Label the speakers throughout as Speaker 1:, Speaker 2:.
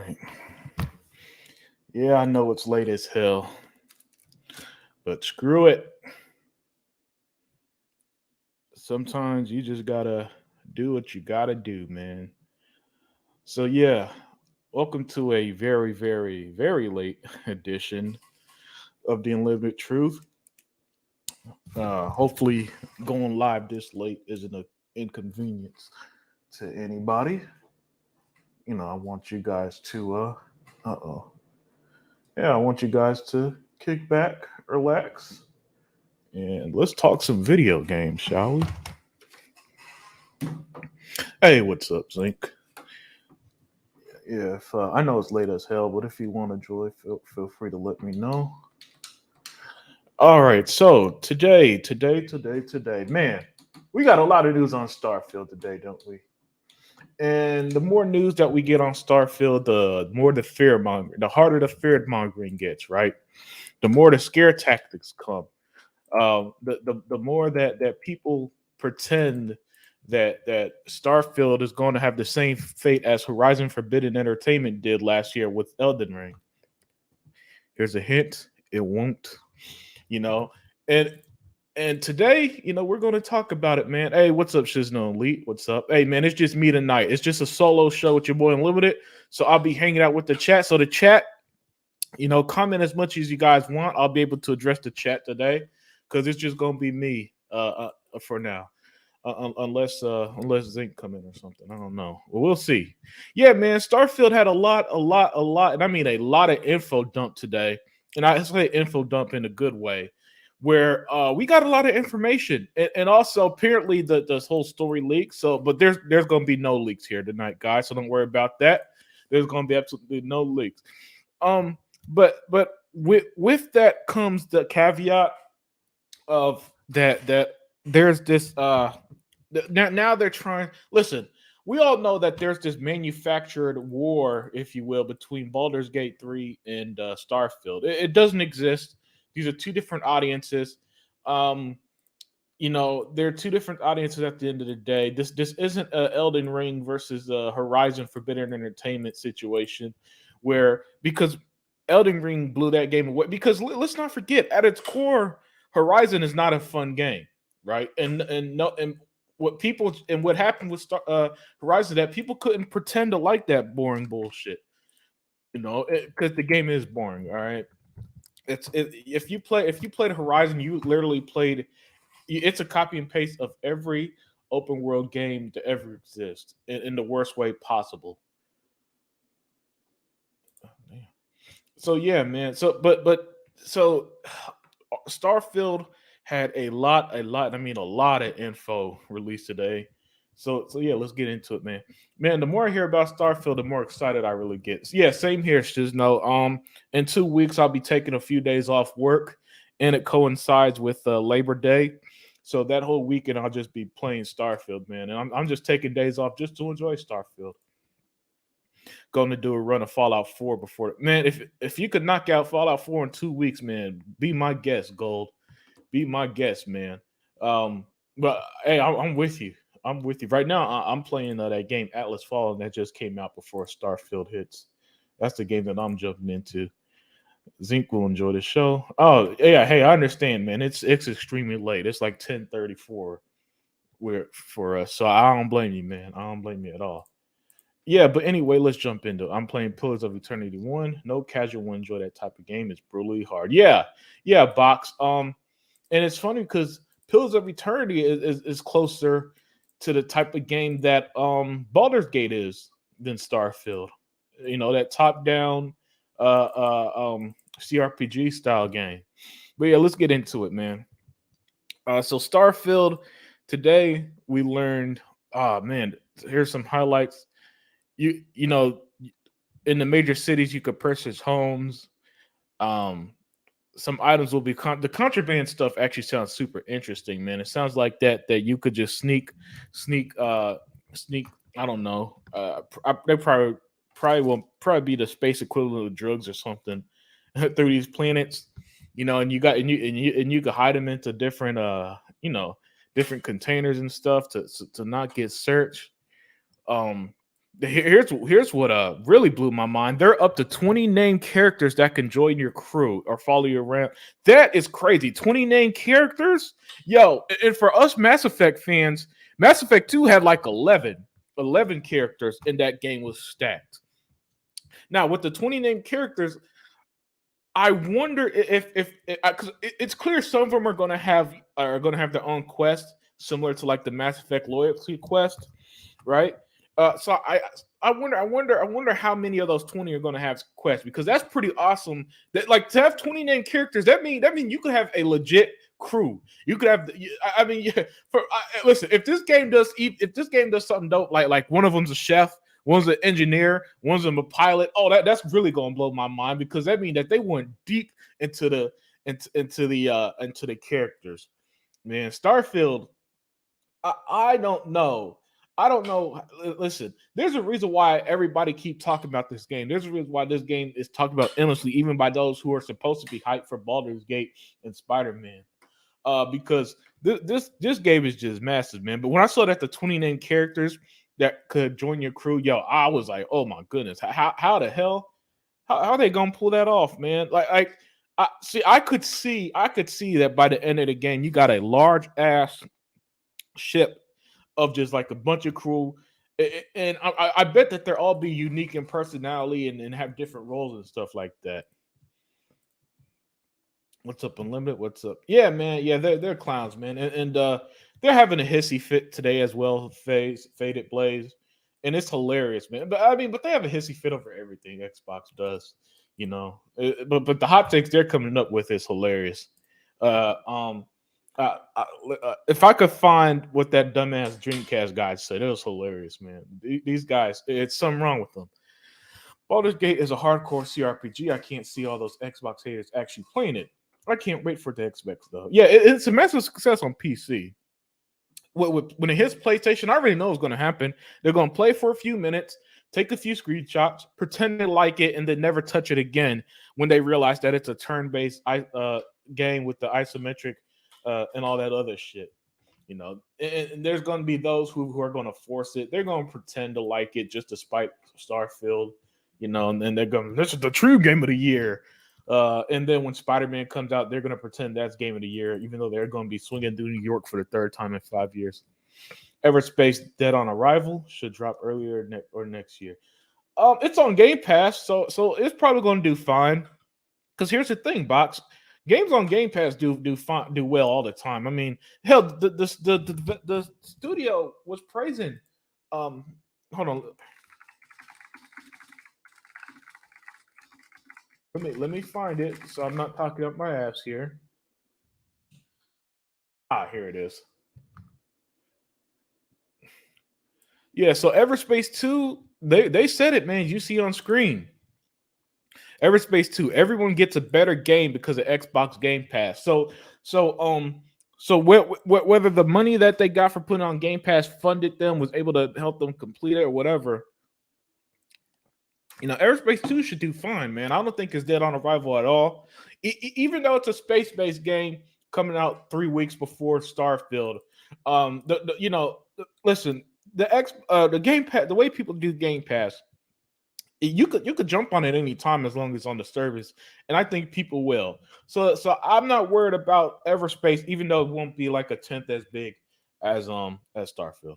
Speaker 1: right. Yeah, I know it's late as hell, but screw it. Sometimes you just gotta do what you gotta do, man. So yeah, welcome to a very, very, very late edition of the Unlimited Truth. Hopefully, going live this late isn't an inconvenience to anybody. I want you guys to oh, yeah, I want you guys to kick back, relax, and let's talk some video games, shall we? Hey, what's up, Zink? Yeah, if I know it's late as hell, but if you want to join, feel free to let me know. All right, so today, man, we got a lot of news on Starfield today, don't we? And the more news that we get on Starfield, the more the harder the fear mongering gets, right? The more the scare tactics come. The more that people pretend that Starfield is going to have the same fate as Horizon Forbidden Entertainment did last year with Elden Ring. Here's a hint: it won't. You know, and today, we're going to talk about it, man. Hey, what's up, Shizno Elite? What's up? Hey, man, it's just me tonight. It's just a solo show with your boy Unlimited. So I'll be hanging out with the chat. So the chat, comment as much as you guys want. I'll be able to address the chat today because it's just gonna be me for now, unless Zinc come in or something. I don't know. Well, we'll see. Yeah, man. Starfield had a lot, and I mean a lot of info dump today, and I say info dump in a good way, where we got a lot of information, and also apparently the whole story leaks. So, but there's gonna be no leaks here tonight, guys. So don't worry about that. There's gonna be absolutely no leaks. Um, but with that comes the caveat of that there's this now they're trying. Listen, we all know that there's this manufactured war, if you will, between Baldur's Gate 3 and Starfield. It doesn't exist. These are two different audiences. Um, there are two different audiences at the end of the day. This isn't a Elden Ring versus a Horizon Forbidden Entertainment situation, where because Elden Ring blew that game away. Because let's not forget, at its core, Horizon is not a fun game, right? And no, and what happened with Horizon, that people couldn't pretend to like that boring bullshit, because the game is boring. All right, if you played Horizon, you literally played. It's a copy and paste of every open world game to ever exist in the worst way possible. Oh, damn. So yeah, man. So Starfield had a lot. I mean, a lot of info released today. So yeah, let's get into it, man. Man, the more I hear about Starfield, the more excited I really get. So, yeah, same here. Just know, in 2 weeks I'll be taking a few days off work, and it coincides with Labor Day. So that whole weekend I'll just be playing Starfield, man. And I'm just taking days off just to enjoy Starfield. Going to do a run of Fallout 4 before, man. If you could knock out Fallout 4 in 2 weeks, man, be my guest, Gold. Be my guest, man. But hey, I'm with you. I'm with you. Right now, I'm playing that game Atlas Fallen that just came out before Starfield hits. That's the game that I'm jumping into. Zink will enjoy the show. Oh yeah, hey, I understand, man. It's extremely late. It's like 10:34 where for us. So I don't blame you, man. I don't blame you at all. Yeah, but anyway, let's jump into it. I'm playing Pillars of Eternity 1. No casual will enjoy that type of game. It's brutally hard. Yeah, yeah, box. And it's funny because Pillars of Eternity is closer to the type of game that Baldur's Gate is than Starfield. That top down CRPG style game. But yeah, let's get into it, man. So Starfield, today we learned, oh man, here's some highlights. You know, in the major cities you could purchase homes. Um some items will be the contraband stuff actually sounds super interesting, man. It sounds like that you could just sneak sneak, I don't know. They probably will probably be the space equivalent of drugs or something through these planets, and you could hide them into different different containers and stuff to not get searched. Um Here's what really blew my mind. There are up to 20 named characters that can join your crew or follow you around. That is crazy. 20 named characters? Yo, and for us Mass Effect fans, Mass Effect 2 had like 11 characters and that game was stacked. Now, with the 20 named characters, I wonder if because it's clear some of them are going to have their own quest similar to like the Mass Effect loyalty quest, right? So I wonder how many of those 20 are going to have quests because that's pretty awesome. That like to have 20 named characters, that mean you could have a legit crew. You could have, I mean, yeah. Listen, if this game does something dope, like one of them's a chef, one's an engineer, one's a pilot. Oh, that's really gonna blow my mind because that means that they went deep into the characters. Man, Starfield, I don't know. I don't know. Listen, there's a reason why everybody keep talking about this game. There's a reason why this game is talked about endlessly, even by those who are supposed to be hyped for Baldur's Gate and Spider-Man. Because this game is just massive, man. But when I saw that the 20 named characters that could join your crew, yo, I was like, oh my goodness, how the hell, how are they gonna pull that off, man? I could see that by the end of the game, you got a large ass ship of just like a bunch of crew. And I bet that they'll all be unique in personality and have different roles and stuff like that. What's up, Unlimited? What's up? Yeah, man. Yeah, they're clowns, man, and they're having a hissy fit today as well. Faded Blaze, and it's hilarious, man. But I mean, but they have a hissy fit over everything Xbox does, you know. But the hot takes they're coming up with is hilarious. Uh, um, if I could find what that dumbass Dreamcast guy said, it was hilarious, man. These guys, it's something wrong with them. Baldur's Gate is a hardcore CRPG. I can't see all those Xbox haters actually playing it. I can't wait for the Xbox though. Yeah, it's a massive success on PC. When it hits PlayStation, I already know what's going to happen. They're going to play for a few minutes, take a few screenshots, pretend they like it, and then never touch it again when they realize that it's a turn-based game with the isometric and all that other shit. You know, and there's going to be those who are going to force it. They're going to pretend to like it just to spite Starfield, you know, and then they're going, this is the true game of the year. And then when Spider-Man comes out, they're going to pretend that's game of the year, even though they're going to be swinging through New York for the third time in 5 years. Everspace Dead on Arrival should drop earlier or next year. It's on Game Pass, so it's probably going to do fine. Because here's the thing, Box. Games on Game Pass do well all the time. I mean, hell, the studio was praising. Um, hold on, let me find it so I'm not talking up my ass here. Ah, here it is. Yeah, so Everspace 2, they said it, man. You see on screen. Everspace 2, everyone gets a better game because of Xbox Game Pass. So whether the money that they got for putting on Game Pass funded them, was able to help them complete it or whatever, you know, Aerospace 2 should do fine, man. I don't think it's dead on arrival at all. Even though it's a space-based game coming out 3 weeks before Starfield. Listen, the Game Pass, the way people do Game Pass, you could jump on it any time as long as it's on the service, and I think people will. So I'm not worried about Everspace, even though it won't be like a tenth as big as Starfield.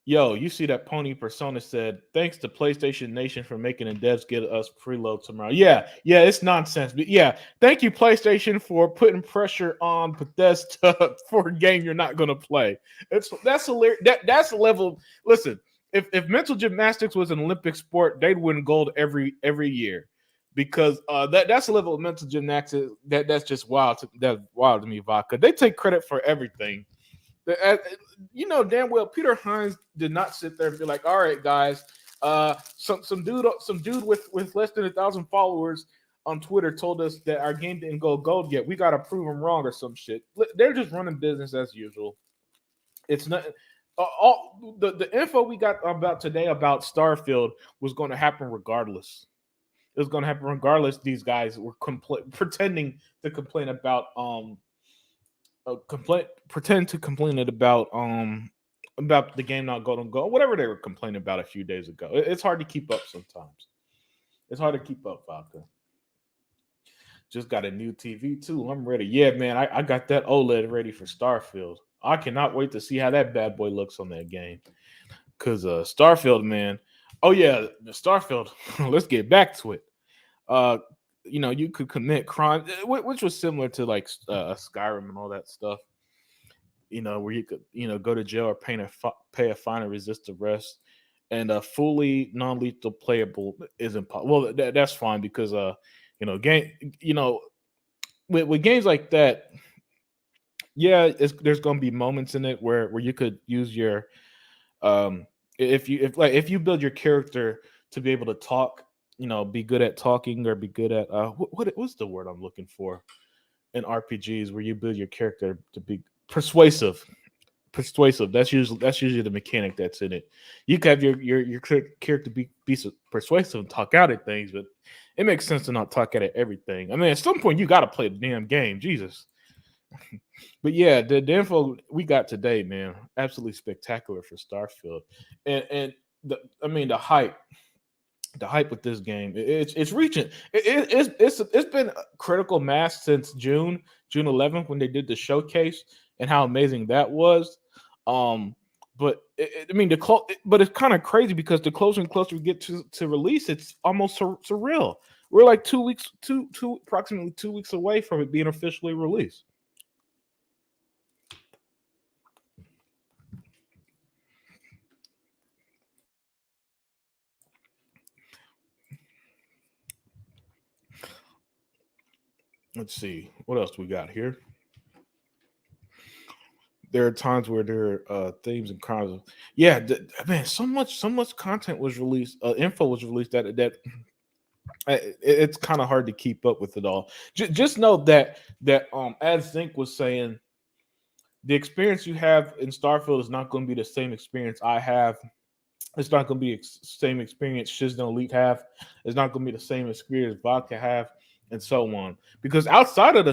Speaker 1: Yo, you see that Pony Persona said, thanks to PlayStation Nation for making the devs get us preload tomorrow. Yeah, it's nonsense. But yeah, thank you, PlayStation, for putting pressure on Bethesda for a game you're not gonna play. That's hilarious. That's the level. Listen, if mental gymnastics was an Olympic sport, they'd win gold every year. Because that's a level of mental gymnastics that's just that's wild to me, Vodka. They take credit for everything. You know damn well Peter Hines did not sit there and be like, all right, guys, some dude with less than 1,000 followers on Twitter told us that our game didn't go gold yet. We got to prove him wrong or some shit. They're just running business as usual. It's not all the info we got about today about Starfield was going to happen regardless. It was going to happen regardless. These guys were pretending to complain about pretend to complain it about about the game not going to go, whatever they were complaining about a few days ago. It's hard to keep up sometimes. It's hard to keep up, Vodka. Just got a new TV too. I'm ready. Yeah, man, I got that OLED ready for Starfield. I cannot wait to see how that bad boy looks on that game. Cause Starfield, man. Oh yeah, the Starfield. Let's get back to it. Uh, you could commit crime, which was similar to like Skyrim and all that stuff. Where you could go to jail or pay a fine and resist arrest. And fully non-lethal playable is impossible. Well, that's fine because game, with games like that, yeah, there's going to be moments in it where you could use your if you build your character to be able to talk, be good at talking or be good at what's the word I'm looking for in RPGs where you build your character to be persuasive. Persuasive. That's usually the mechanic that's in it. You can have your character be persuasive and talk out at things, but it makes sense to not talk out at everything. I mean, at some point you got to play the damn game, Jesus. But yeah, the info we got today, man, absolutely spectacular for Starfield, and the hype with this game, it's reaching. It's been critical mass since June 11th when they did the showcase and how amazing that was. Um, but I mean but it's kind of crazy because the closer and closer we get to release, it's almost surreal. We're like 2 weeks, approximately 2 weeks away from it being officially released. Let's see what else we got here. There are times where there are themes and crimes. Yeah, man, so much content was released, info was released that it's kind of hard to keep up with it all. Just know that as Zinc was saying, the experience you have in Starfield is not going to be the same experience I have. It's not going to be same experience Shiznell Elite have. It's not going to be the same experience Vodka have, and so on. Because outside of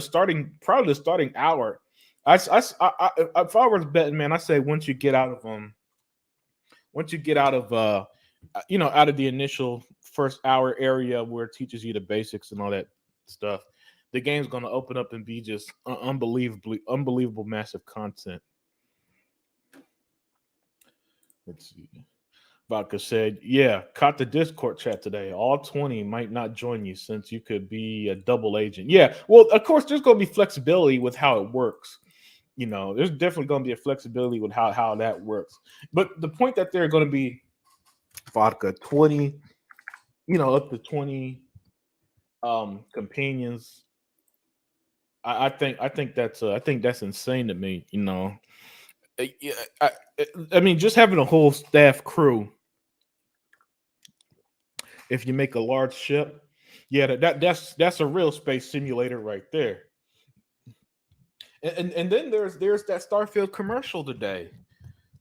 Speaker 1: probably the starting hour, if I was betting, man, I say once you get out of out of the initial first hour area where it teaches you the basics and all that stuff, the game's going to open up and be just unbelievable massive content. Let's see. Vodka said, "Yeah, caught the Discord chat today. All 20 might not join you since you could be a double agent." Yeah, well, of course, there's going to be flexibility with how it works. There's definitely going to be a flexibility with how that works. But the point that they're going to be Vodka 20, up to 20 companions. I think that's insane to me. Yeah, I mean, just having a whole staff crew. If you make a large ship, yeah, that's a real space simulator right there. And then there's that Starfield commercial today,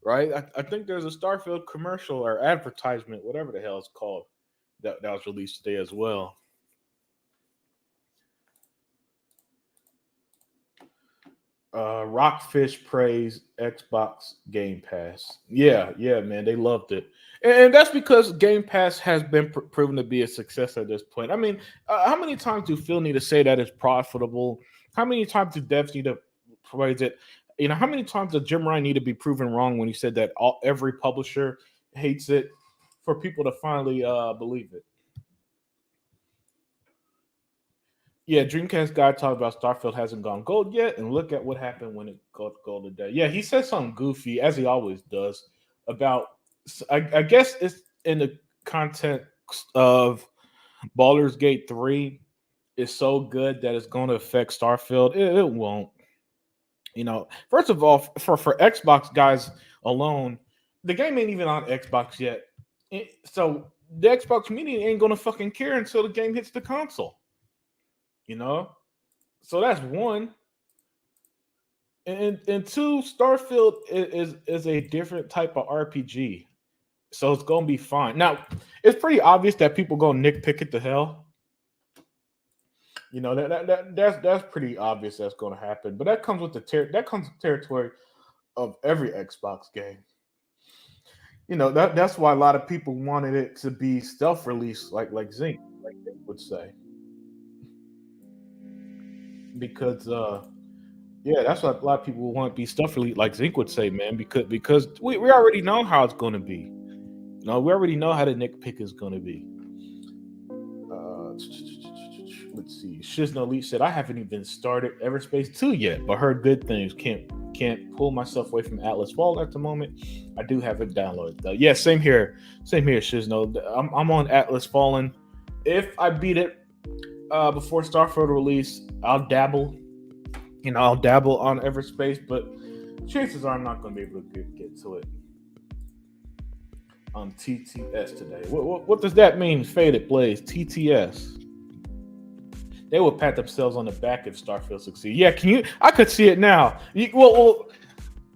Speaker 1: right? I think there's a Starfield commercial or advertisement, whatever the hell it's called, that was released today as well. Rockfish praised Xbox Game Pass. Yeah, man, they loved it, and that's because Game Pass has been proven to be a success at this point. I mean, how many times do Phil need to say that it's profitable? How many times do devs need to praise it? How many times does Jim Ryan need to be proven wrong when he said that every publisher hates it for people to finally believe it? Yeah, Dreamcast guy talked about Starfield hasn't gone gold yet, and look at what happened when it got gold today. Yeah, he said something goofy as he always does about. I guess it's in the context of Baldur's Gate 3 is so good that it's going to affect Starfield. It won't. First of all, for Xbox guys alone, the game ain't even on Xbox yet. So the Xbox community ain't going to fucking care until the game hits the console. You know, so that's one. And two, Starfield is a different type of RPG, so it's gonna be fine. Now, it's pretty obvious that people gonna nitpick it to hell. That's pretty obvious that's gonna happen. But that comes with that comes with territory of every Xbox game. that's why a lot of people wanted it to be stealth release, like Zinc, like they would say, because yeah, that's what a lot of people want to be stealth release, like Zinc would say, man, because we already know how it's going to be. We already know how the Nick pick is going to be. Uh, let's see. Shizno Lee said, I haven't even started Everspace 2 yet, but heard good things. Can't pull myself away from Atlas Fall at the moment. I do have it downloaded though. Yeah, same here. Same here, Shizno. I'm on Atlas Fallen. If I beat it before Starfield release, I'll dabble. I'll dabble on Everspace, but chances are I'm not going to be able to get to it on TTS today. What does that mean? Faded Blaze TTS. They will pat themselves on the back if Starfield succeeds. Yeah, can you? I could see it now.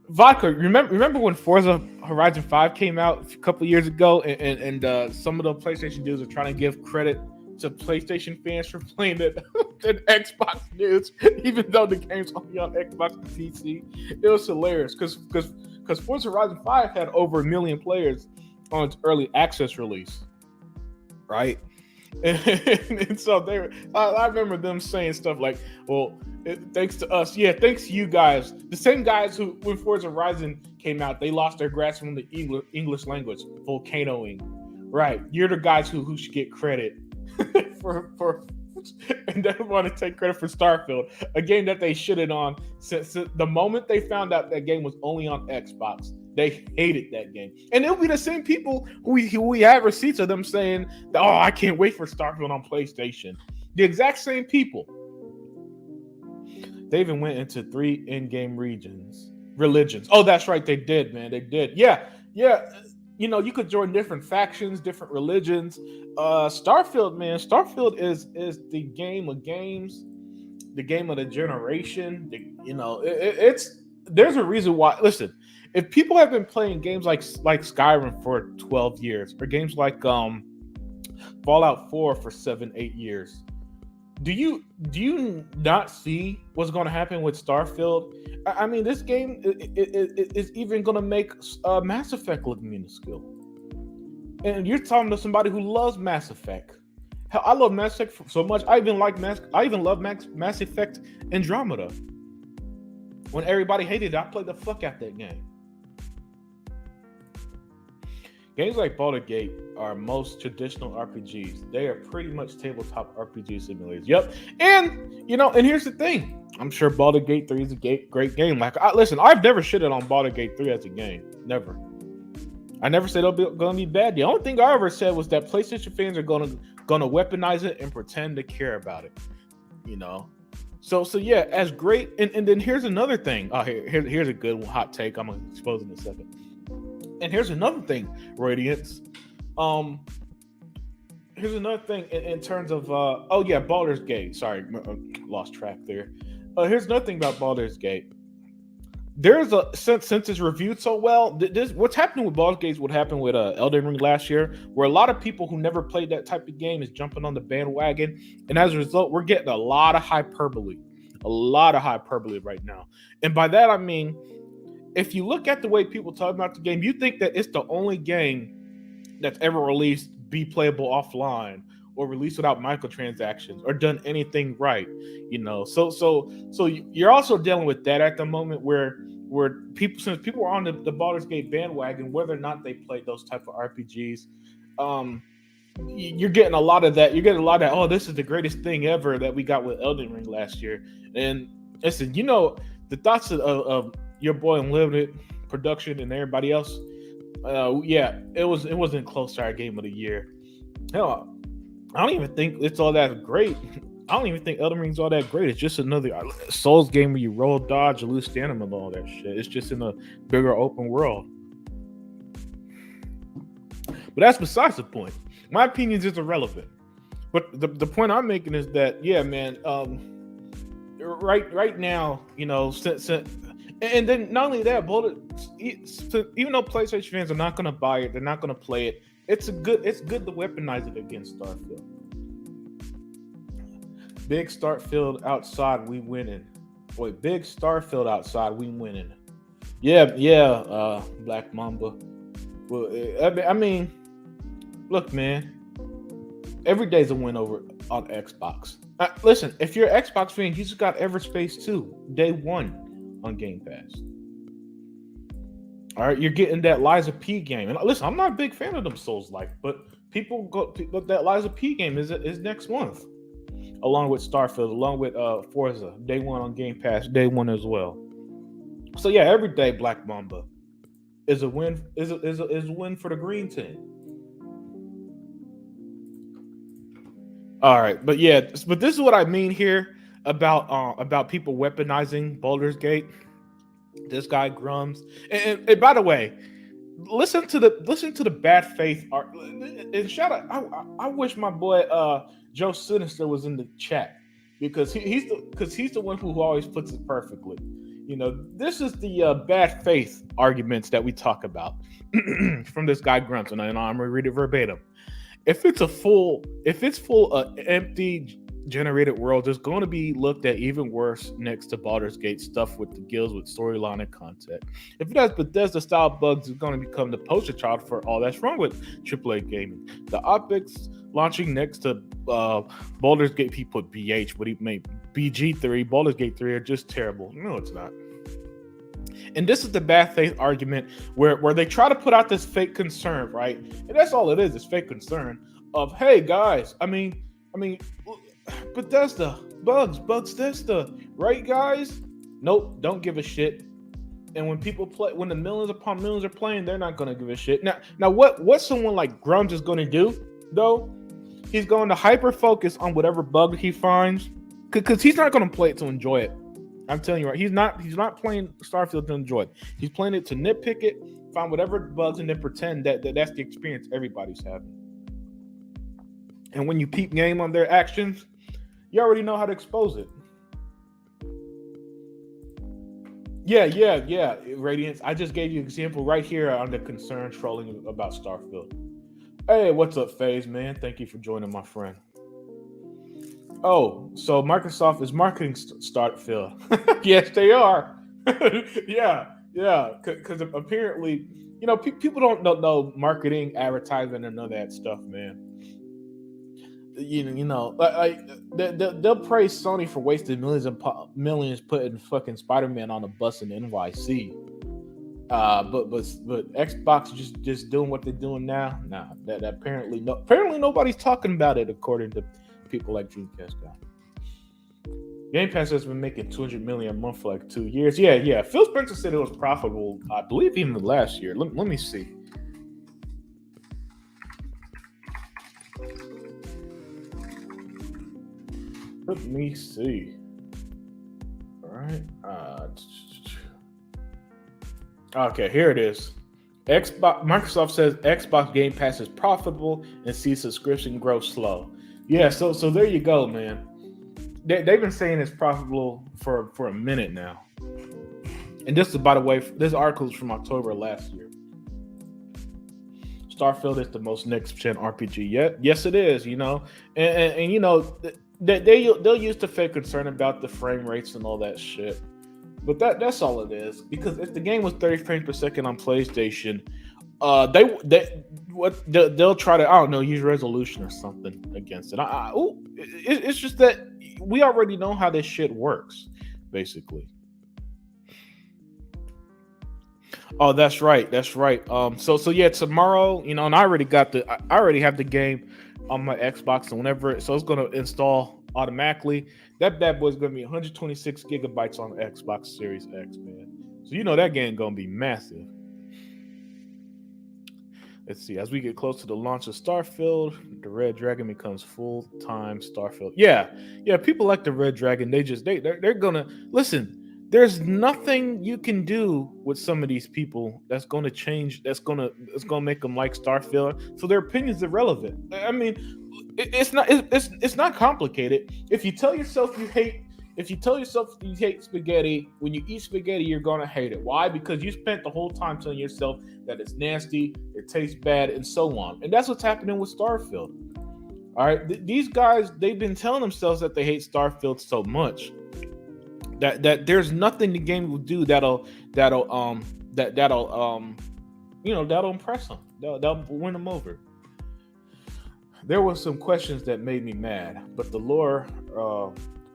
Speaker 1: Vodka. Remember when Forza Horizon 5 came out a couple years ago, and some of the PlayStation dudes are trying to give credit to PlayStation fans for playing it than Xbox dudes, even though the game's only on Xbox and PC. It was hilarious because Forza Horizon 5 had over 1 million players on its early access release, right? And so I remember them saying stuff like, well, thanks to us. Yeah, thanks to you guys. The same guys who, when Forza Horizon came out, they lost their grasp on the English language, volcanoing. Right. You're the guys who should get credit for and they want to take credit for Starfield, a game that they shitted on since the moment they found out that game was only on Xbox. They hated that game, and it'll be the same people who we have receipts of them saying, "Oh, I can't wait for Starfield on PlayStation." The exact same people. They even went into 3 in-game religions. Oh, that's right, they did, man. They did. Yeah. You could join different factions, different religions. Starfield, man. Starfield is the game of games, the game of the generation. It's there's a reason why. Listen, if people have been playing games like Skyrim for 12 years, or games like Fallout 4 for 7-8 years, do you not see what's going to happen with Starfield? I mean, this game is even going to make Mass Effect look minuscule. And you're talking to somebody who loves Mass Effect. Hell, I love Mass Effect so much. I even love Mass Effect Andromeda. When everybody hated it, I played the fuck out that game. Games like Baldur's Gate are most traditional RPGs. They are pretty much tabletop RPG simulators. Yep. And here's the thing. I'm sure Baldur's Gate 3 is a great game. Listen, I've never shitted on Baldur's Gate 3 as a game. Never. I never said it'll gonna be bad. The only thing I ever said was that PlayStation fans are gonna weaponize it and pretend to care about it. So yeah, as great. And then here's another thing. Here's a good hot take. I'm gonna expose in a second. And here's another thing, Radiance. Here's another thing in terms of Baldur's Gate. Sorry, lost track there. Here's another thing about Baldur's Gate. There's since it's reviewed so well, what's happening with Baldur's Gate is what happened with Elden Ring last year, where a lot of people who never played that type of game is jumping on the bandwagon, and as a result, we're getting a lot of hyperbole right now. And by that I mean, if you look at the way people talk about the game, you think that it's the only game that's ever released be playable offline, or released without microtransactions, or done anything right. So you're also dealing with that at the moment, where people, since people are on the Baldur's Gate bandwagon, whether or not they play those type of RPGs, you're getting a lot of that. You're getting a lot of that. Oh, this is the greatest thing ever that we got with Elden Ring last year. And listen, the thoughts of your boy Unlimited Production and everybody else, it wasn't close to our game of the year. Hell, I don't even think it's all that great. I don't even think Elden Ring's all that great. It's just another Souls game where you roll, dodge, lose stamina, and all that shit. It's just in a bigger open world. But that's besides the point. My opinion is irrelevant. But the point I'm making is that, yeah, man, right now, and then not only that, even though PlayStation fans are not going to buy it, they're not going to play it. It's good to weaponize it against Starfield. Big Starfield outside, we winning. Wait, Big Starfield outside, we winning. Yeah, Black Mamba. Well, I mean, look, man. Every day's a win over on Xbox. Listen, if you're an Xbox fan, you just got Everspace 2, day one on Game Pass. All right, you're getting that Liza P game. And listen, I'm not a big fan of them Souls like, but but that Liza P game is next month, along with Starfield, along with Forza, day one on Game Pass, day one as well. So yeah, every day Black Mamba is a win is a win for the green team. All right, but yeah, but this is what I mean here about people weaponizing Baldur's Gate. This guy Grums, and by the way, listen to the bad faith art. And shout out, I wish my boy Joe Sinister was in the chat because he's the one who always puts it perfectly. You know, this is the bad faith arguments that we talk about from this guy Grumps, and I'm gonna read it verbatim. If it's full empty generated world, it's going to be looked at even worse next to Baldur's Gate stuff with the guilds with storyline and content. If it has Bethesda style bugs, it's going to become the poster child for all that's wrong with AAA gaming. The optics launching next to Baldur's Gate, he put BH, but he made BG3, Baldur's Gate 3 are just terrible. No, it's not. And this is the bad faith argument where they try to put out this fake concern, right? And that's all it is fake concern of, hey guys, I mean, Bethesda, Bethesda, right guys? Nope, don't give a shit. And when people play, when the millions upon millions are playing, they're not gonna give a shit. Now what someone like Grunge is gonna do, though, he's going to hyper focus on whatever bug he finds, because he's not gonna play it to enjoy it. I'm telling you, right? He's not playing Starfield to enjoy it. He's playing it to nitpick it, find whatever bugs, and then pretend that's the experience everybody's having. And when you peep game on their actions, you already know how to expose it. Yeah. Radiance. I just gave you an example right here on the concern trolling about Starfield. Hey, what's up, FaZe, man? Thank you for joining, my friend. Oh, so Microsoft is marketing Starfield. Yes, they are. yeah. Because apparently, people don't know marketing, advertising, and none of that stuff, man. They'll praise Sony for wasting millions putting fucking Spider-Man on a bus in NYC. But Xbox just doing what they're doing now. Nah, that apparently nobody's talking about it according to people like Dreamcast guy. Game Pass has been making $200 million a month for like 2 years. Yeah. Phil Spencer said it was profitable. I believe even last year. Let me see. Let me see. All right. Okay, here it is. Microsoft says Xbox Game Pass is profitable and sees subscription growth slow. Yeah, so there you go, man. They've been saying it's profitable for a minute now. And this is, by the way, this article is from October last year. Starfield is the most next-gen RPG yet. Yes, it is, and they'll use the fake concern about the frame rates and all that shit. But that's all it is. Because if the game was 30 frames per second on PlayStation, they'll try to, I don't know, use resolution or something against it. It's just that we already know how this shit works, basically. Oh, that's right. So yeah, tomorrow, and I already have the game on my Xbox, and so it's gonna install automatically. That bad boy's gonna be 126 gigabytes on the Xbox Series X, man. So that game gonna be massive. Let's see. As we get close to the launch of Starfield, the Red Dragon becomes full-time Starfield. Yeah. People like the Red Dragon. They're gonna listen. There's nothing you can do with some of these people that's gonna change. It's gonna make them like Starfield. So their opinion's irrelevant. I mean, it's not complicated. If you tell yourself you hate spaghetti, when you eat spaghetti, you're gonna hate it. Why? Because you spent the whole time telling yourself that it's nasty, it tastes bad, and so on. And that's what's happening with Starfield. All right, these guys, they've been telling themselves that they hate Starfield so much that there's nothing the game will do that'll that'll impress them. They'll win them over. There were some questions that made me mad, but the lore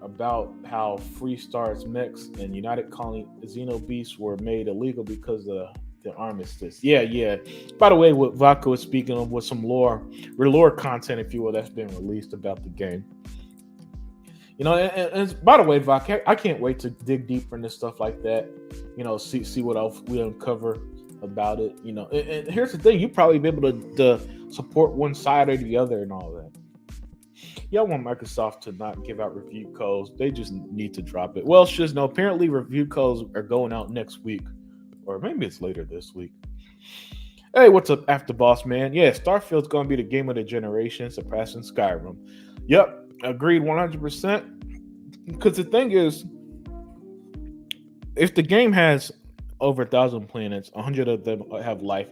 Speaker 1: about how free stars mix and United Colony Xeno Beasts were made illegal because of the armistice. Yeah, yeah. By the way, what Vodka was speaking of was some lore content, if you will, that's been released about the game. And by the way, Vodka, I can't wait to dig deeper into stuff like that. See what else we uncover about it. And here's the thing: you probably be able to support one side or the other and all that. Y'all want Microsoft to not give out review codes. They just need to drop it. Well, just no. Apparently, review codes are going out next week. Or maybe it's later this week. Hey, what's up, After Boss Man? Yeah, Starfield's going to be the game of the generation, surpassing Skyrim. Yep, agreed 100%. Because the thing is, if the game has over 1,000 planets, 100 of them have life,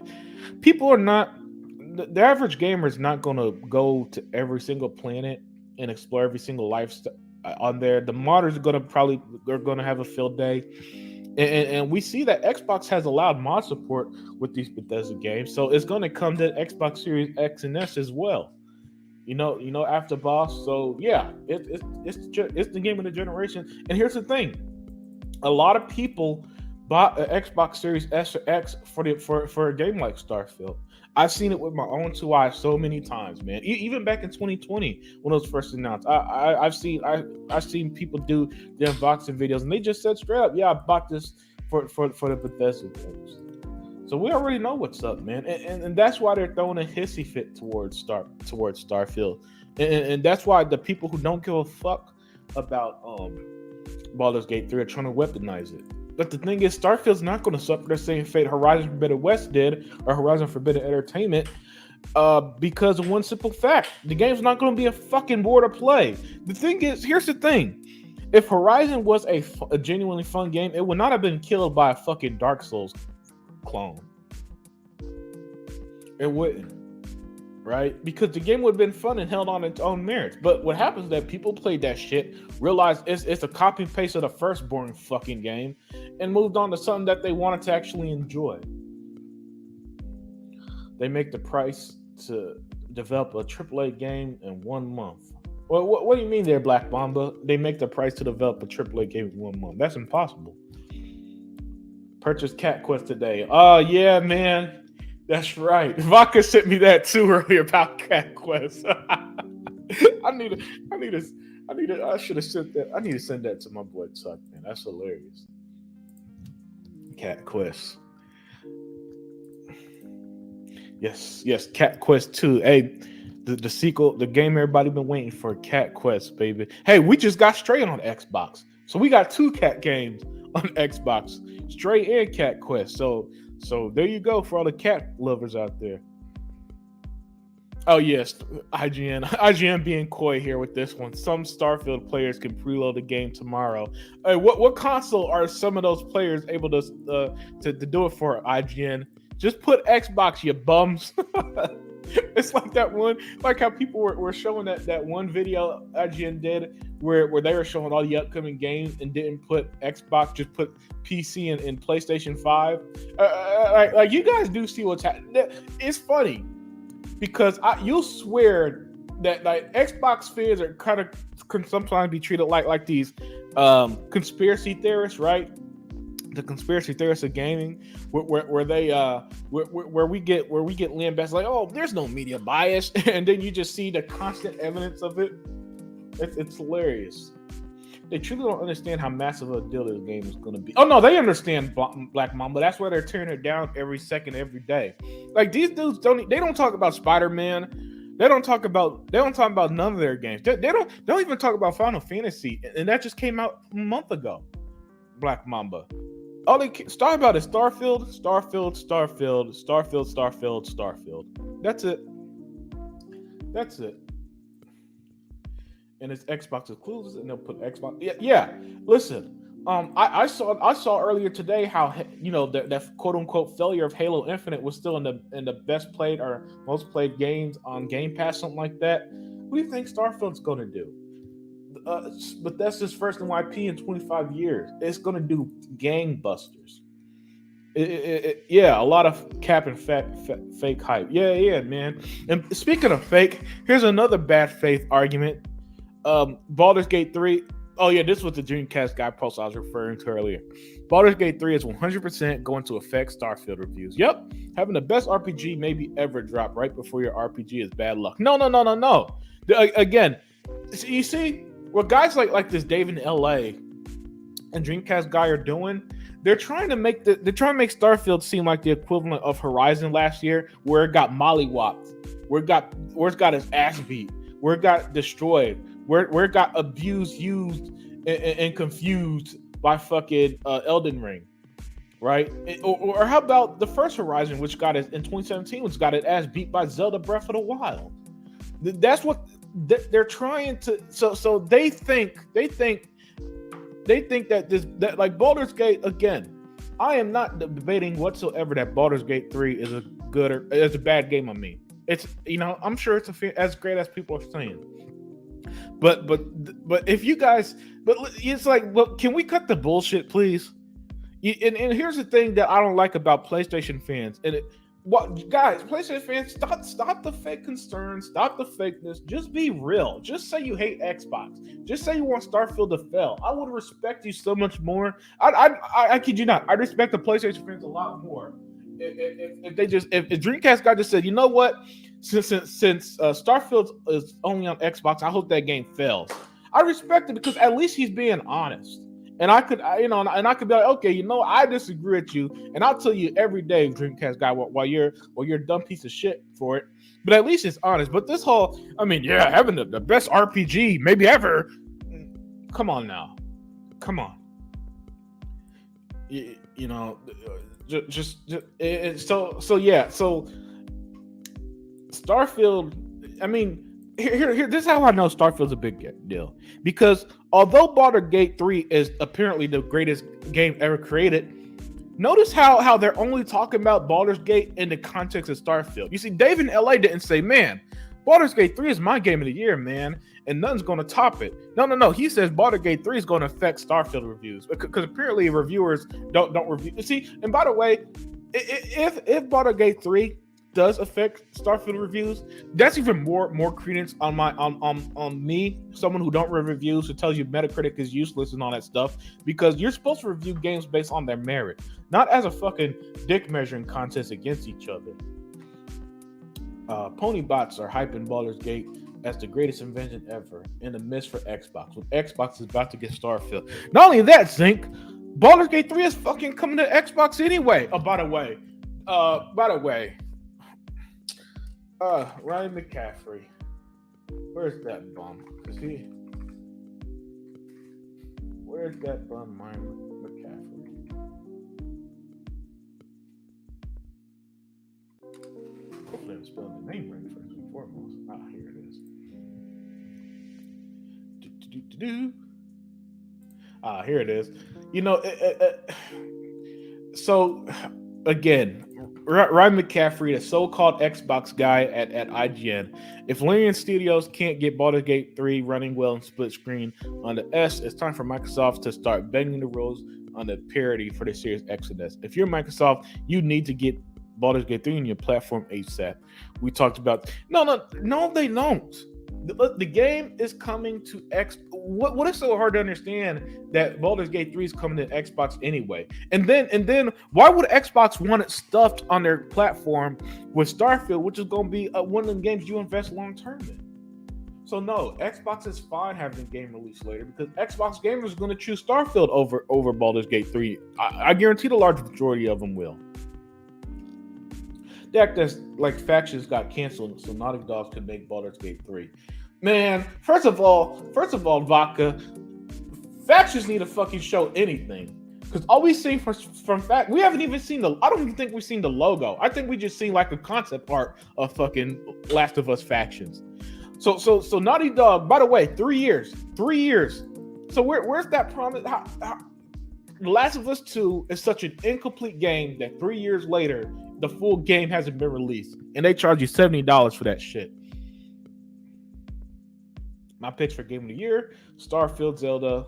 Speaker 1: people are not... The average gamer is not going to go to every single planet and explore every single life on there. The modders are going to have a field day. And we see that Xbox has allowed mod support with these Bethesda games, so it's going to come to Xbox Series X and S as well. After Boss. So yeah, it's the game of the generation. And here's the thing: a lot of people bought an Xbox Series S or X for a game like Starfield. I've seen it with my own two eyes so many times, man. Even back in 2020 when it was first announced, I've seen people do the unboxing videos, and they just said straight up, "Yeah, I bought this for the Bethesda games." So we already know what's up, man, and that's why they're throwing a hissy fit towards Starfield, and that's why the people who don't give a fuck about Baldur's Gate 3 are trying to weaponize it. But the thing is, Starfield's not going to suffer the same fate Horizon Forbidden West did, or Horizon Forbidden Entertainment, because of one simple fact: the game's not going to be a fucking bore to play. The thing is, here's the thing: if Horizon was a genuinely fun game, it would not have been killed by a fucking Dark Souls clone. It wouldn't. Right? Because the game would have been fun and held on its own merits. But what happens is that people played that shit, realized it's a copy and paste of the first boring fucking game, and moved on to something that they wanted to actually enjoy. They make the price to develop a AAA game in 1 month. Well, what do you mean there, Black Mamba? They make the price to develop a AAA game in 1 month. That's impossible. Purchase Cat Quest today. Oh, yeah, man. That's right. Vodka sent me that too earlier about Cat Quest. I should have sent that. I need to send that to my boy Tuck, man. That's hilarious. Cat Quest. Yes, Cat Quest 2. Hey, the sequel, the game everybody been waiting for, Cat Quest, baby. Hey, we just got Stray on Xbox. So we got 2 cat games on Xbox. Stray and Cat Quest. So there you go for all the cat lovers out there. Oh yes, IGN being coy here with this one. Some Starfield players can preload the game tomorrow. Hey, what console are some of those players able to do it for, IGN? Just put Xbox, you bums. It's like that one, like how people were showing that one video IGN did where they were showing all the upcoming games and didn't put Xbox, just put PC and PlayStation 5. Like you guys do see what's happening. It's funny because you'll swear that like Xbox fans are kind of can sometimes be treated like these conspiracy theorists, right? The conspiracy theorists of gaming, where we get lambasted like, oh, there's no media bias, and then you just see the constant evidence of it. It's hilarious. They truly don't understand how massive a deal this game is going to be. Oh no, they understand Black Mamba. That's why they're tearing it down every second, every day. Like these dudes don't talk about Spider-Man. They don't talk about none of their games. They don't even talk about Final Fantasy, and that just came out a month ago. Black Mamba. All they start about is Starfield. That's it. And it's Xbox exclusives, and they'll put Xbox. Yeah. Listen, I saw earlier today how that quote unquote failure of Halo Infinite was still in the best played or most played games on Game Pass, something like that. What do you think Starfield's going to do? But that's his first NYP in 25 years. It's going to do gangbusters. Yeah, a lot of cap and fake hype. Yeah, man. And speaking of fake, here's another bad faith argument. Baldur's Gate 3. Oh yeah, this was the Dreamcast guy post I was referring to earlier. Baldur's Gate 3 is 100% going to affect Starfield reviews. Yep, having the best RPG maybe ever drop right before your RPG is bad luck. No. Again, you see what guys like this Dave in LA and Dreamcast guy are doing. They're trying to make Starfield seem like the equivalent of Horizon last year, where it got mollywopped, where it's got its ass beat, where it got destroyed, where it got abused, used, and confused by fucking Elden Ring, right? Or how about the first Horizon, which got it in 2017, which got its ass beat by Zelda Breath of the Wild? That's what they're trying to. So they think that like Baldur's Gate again. I am not debating whatsoever that Baldur's Gate 3 is a good or is a bad game on me. It's I'm sure it's as great as people are saying. But if you guys, but it's like, well, can we cut the bullshit, please? And here's the thing that I don't like about PlayStation fans. What guys, PlayStation fans, stop the fake concerns, stop the fakeness. Just be real. Just say you hate Xbox. Just say you want Starfield to fail. I would respect you so much more. I kid you not. I respect the PlayStation fans a lot more. If Dreamcast guy just said, you know what, since Starfield is only on Xbox, I hope that game fails. I respect it because at least he's being honest. And and I could be like, okay, I disagree with you, and I'll tell you every day, Dreamcast guy, while you're a dumb piece of shit for it. But at least it's honest. But this whole, having the best RPG maybe ever. Come on now, come on. You know, so yeah. So Starfield. I mean, here. This is how I know Starfield's a big deal, because although Baldur's Gate 3 is apparently the greatest game ever created, notice how they're only talking about Baldur's Gate in the context of Starfield. You see, Dave in LA didn't say, man, Baldur's Gate 3 is my game of the year, man, and nothing's going to top it. No. He says Baldur's Gate 3 is going to affect Starfield reviews, because apparently reviewers don't review. See, and by the way, if Baldur's Gate 3 does affect Starfield reviews, that's even more credence on me, someone who don't read reviews, who tells you Metacritic is useless and all that stuff, because you're supposed to review games based on their merit, not as a fucking dick measuring contest against each other. Pony bots are hyping Baldur's Gate as the greatest invention ever in the midst for Xbox, when Xbox is about to get Starfield. Not only that, Zinc, Baldur's Gate 3 is fucking coming to Xbox anyway. By the way, Ryan McCaffrey. Where's that bum? Where's that bum, Ryan McCaffrey? Hopefully I'm spelling the name right first and foremost. Here it is. Here it is. So again, Ryan McCaffrey, the so-called Xbox guy at IGN. If Larian Studios can't get Baldur's Gate 3 running well in split screen on the S, it's time for Microsoft to start bending the rules on the parity for the Series X and S. If you're Microsoft, you need to get Baldur's Gate 3 on your platform ASAP. We talked about no, they don't. The game is coming to X. What is so hard to understand that Baldur's Gate 3 is coming to Xbox anyway? And then why would Xbox want it stuffed on their platform with Starfield, which is going to be one of the games you invest long term in? So no, Xbox is fine having the game released later, because Xbox gamers are going to choose Starfield over Baldur's Gate 3. I guarantee the large majority of them will. The act that's like factions got canceled so Naughty Dog could make Baldur's Gate 3. Man, first of all, Vodka, factions need to fucking show anything. Because all we've seen from fact, we haven't even seen I don't even think we've seen the logo. I think we just seen like a concept art of fucking Last of Us factions. So Naughty Dog, by the way, 3 years. So where's that promise? Last of Us 2 is such an incomplete game that 3 years later, the full game hasn't been released, and they charge you $70 for that shit. My picks for Game of the Year: Starfield, Zelda,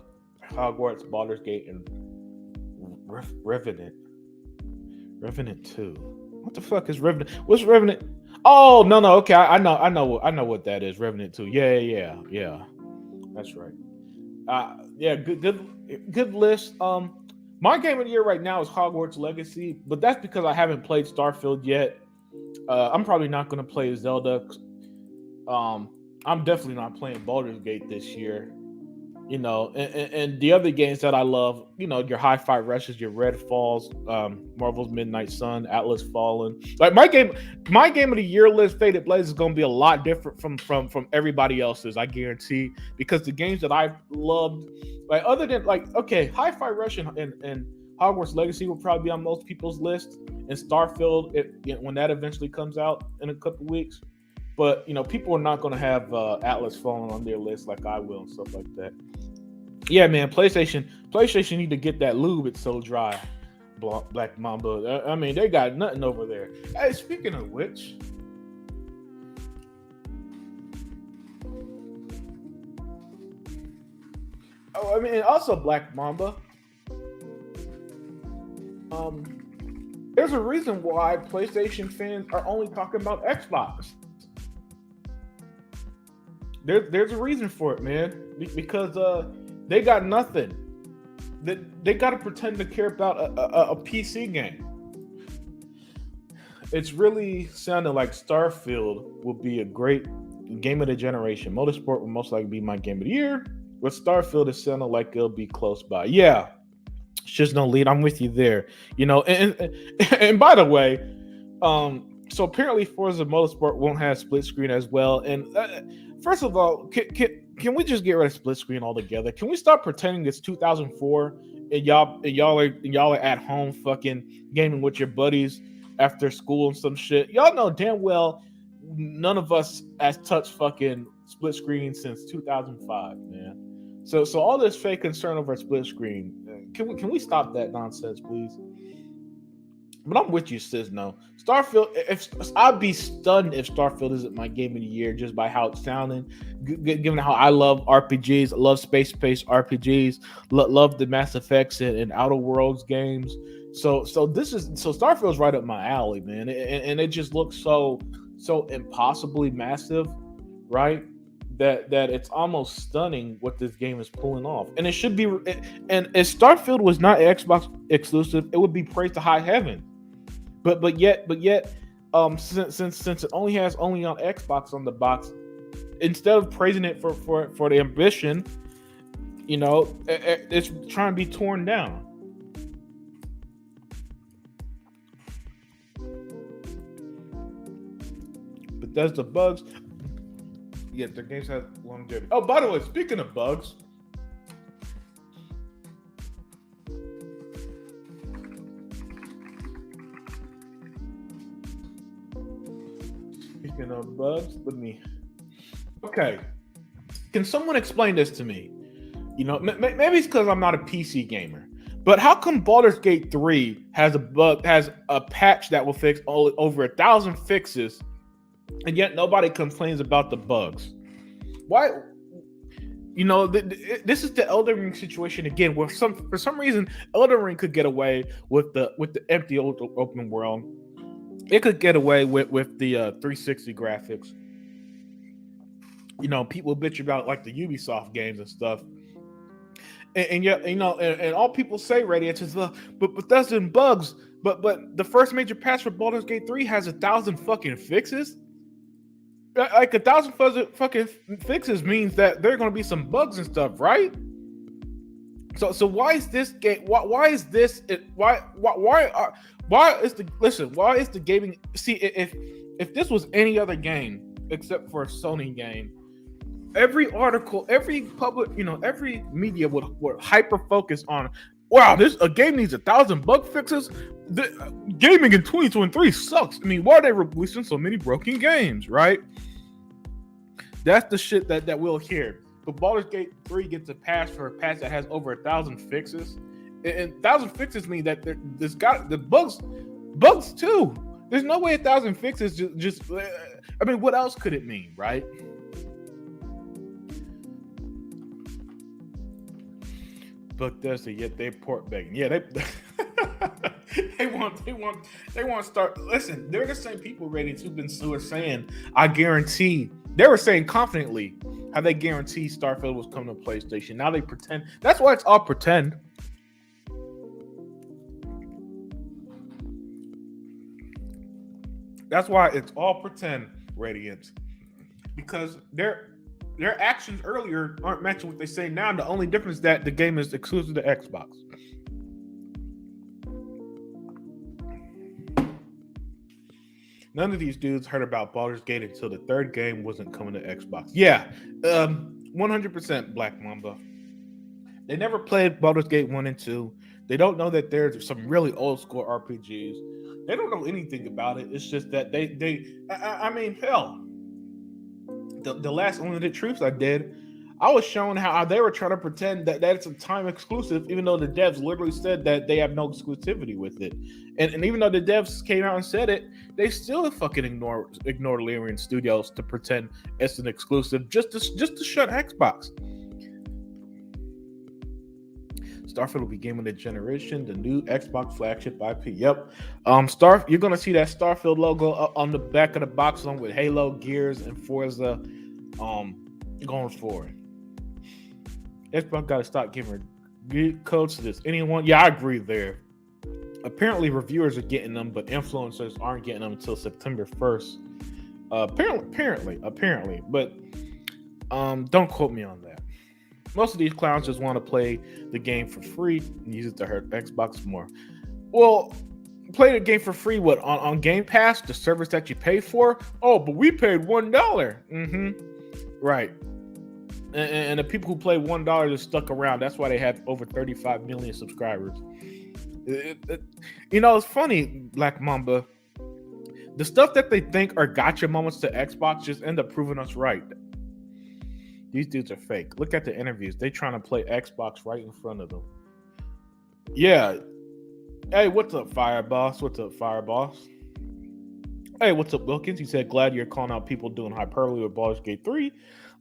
Speaker 1: Hogwarts, Baldur's Gate, and Revenant. Revenant 2. What the fuck is Revenant? What's Revenant? Oh no no okay I know what that is. Revenant 2. Yeah. That's right. Yeah, good list. My game of the year right now is Hogwarts Legacy, but that's because I haven't played Starfield yet. I'm probably not going to play Zelda. Um, I'm definitely not playing Baldur's Gate this year. And the other games that I love, your Hi-Fi Rushes, your Red Falls, Marvel's Midnight Sun, Atlas Fallen. Like my game of the year list, Faded Blaze, is going to be a lot different from everybody else's. I guarantee, because the games that I've loved, like other than like okay, Hi-Fi Rush and Hogwarts Legacy will probably be on most people's list, and Starfield when that eventually comes out in a couple weeks. But people are not going to have Atlas Fallen on their list like I will and stuff like that. Yeah, man, PlayStation need to get that lube. It's so dry. Black Mamba. I mean, they got nothing over there. Hey, speaking of which, I mean, also Black Mamba. There's a reason why PlayStation fans are only talking about Xbox. There's a reason for it, man. Because they got nothing. They got to pretend to care about a PC game. It's really sounding like Starfield will be a great game of the generation. Motorsport will most likely be my game of the year. But Starfield is sounding like it'll be close by. Yeah, it's just no lead. I'm with you there. And by the way, so apparently Forza Motorsport won't have split screen as well. And first of all, can we just get rid of split screen altogether? Can we stop pretending it's 2004 and y'all are at home fucking gaming with your buddies after school and some shit? Y'all know damn well none of us has touched fucking split screen since 2005, man. So all this fake concern over split screen, can we stop that nonsense, please? But I'm with you, sis. No, Starfield. If I'd be stunned if Starfield isn't my game of the year just by how it's sounding, given how I love RPGs, I love space-based RPGs, love the Mass Effects and Outer Worlds games. So Starfield's right up my alley, man, and it just looks so impossibly massive, right? That it's almost stunning what this game is pulling off, and it should be. And if Starfield was not Xbox exclusive, it would be praised to high heaven. But yet, since it only has on Xbox on the box, instead of praising it for the ambition, it's trying to be torn down. But that's the bugs. Yeah, the games have longevity. Oh, by the way, speaking of bugs. Speaking of bugs, Okay. Can someone explain this to me? Maybe it's because I'm not a PC gamer. But how come Baldur's Gate 3 has a patch that will fix over 1,000 fixes, and yet nobody complains about the bugs? Why? This is the Elden Ring situation again, where for some reason Elden Ring could get away with the empty open world. It could get away with the 360 graphics. People bitch about like the Ubisoft games and stuff, and yet and all people say radiates is but that's in bugs. But the first major patch for Baldur's Gate 3 has 1,000 fucking fixes. Like 1,000 fucking fixes means that there are going to be some bugs and stuff, right? So why is this game? Why is this? Why is the gaming? See, if this was any other game except for a Sony game, every article, every public, every media would hyper focus on. Wow, a game needs 1,000 bug fixes. Gaming in 2023 sucks. I mean, why are they releasing so many broken games, right? That's the shit that we'll hear. But Baldur's Gate 3 gets a patch that has over 1,000 fixes. And 1,000 fixes mean that there's got the bugs too. There's no way 1,000 fixes just I mean, what else could it mean, right? But yet they port begging. Yeah, they they want to start. Listen, they're the same people, Reddit, who are saying, I guarantee. They were saying confidently how they guarantee Starfield was coming to PlayStation. Now they pretend. That's why it's all pretend. That's why it's all pretend, Radiant, because their actions earlier aren't matching what they say now. The only difference is that the game is exclusive to Xbox. None of these dudes heard about Baldur's Gate until the third game wasn't coming to Xbox. Yeah, 100% Black Mamba. They never played Baldur's Gate 1 and 2. They don't know that there's some really old school RPGs. They don't know anything about it. It's just that I mean, hell, the last Unlimited Truths I did, I was showing how they were trying to pretend that it's a time exclusive, even though the devs literally said that they have no exclusivity with it. And even though the devs came out and said it, they still fucking ignored Larian Studios to pretend it's an exclusive just to shut Xbox. Starfield will be game of the generation, the new Xbox flagship IP. Yep. You're gonna see that Starfield logo on the back of the box along with Halo, Gears, and Forza going forward. Xbox gotta stop giving codes to this. Anyone? Yeah, I agree there. Apparently reviewers are getting them, but influencers aren't getting them until September 1st. Apparently. But don't quote me on that. Most of these clowns just want to play the game for free and use it to hurt Xbox more. Well, play the game for free, what, on Game Pass, the service that you pay for? Oh, but we paid $1. Right. And the people who play $1 just stuck around. That's why they have over 35 million subscribers. It's funny, Black Mamba. The stuff that they think are gotcha moments to Xbox just end up proving us right. These dudes are fake. Look at the interviews. They trying to play Xbox right in front of them. Yeah. Hey, what's up, Fire Boss? Hey, what's up, Wilkins? He said, glad you're calling out people doing hyperbole with Baldur's Gate 3.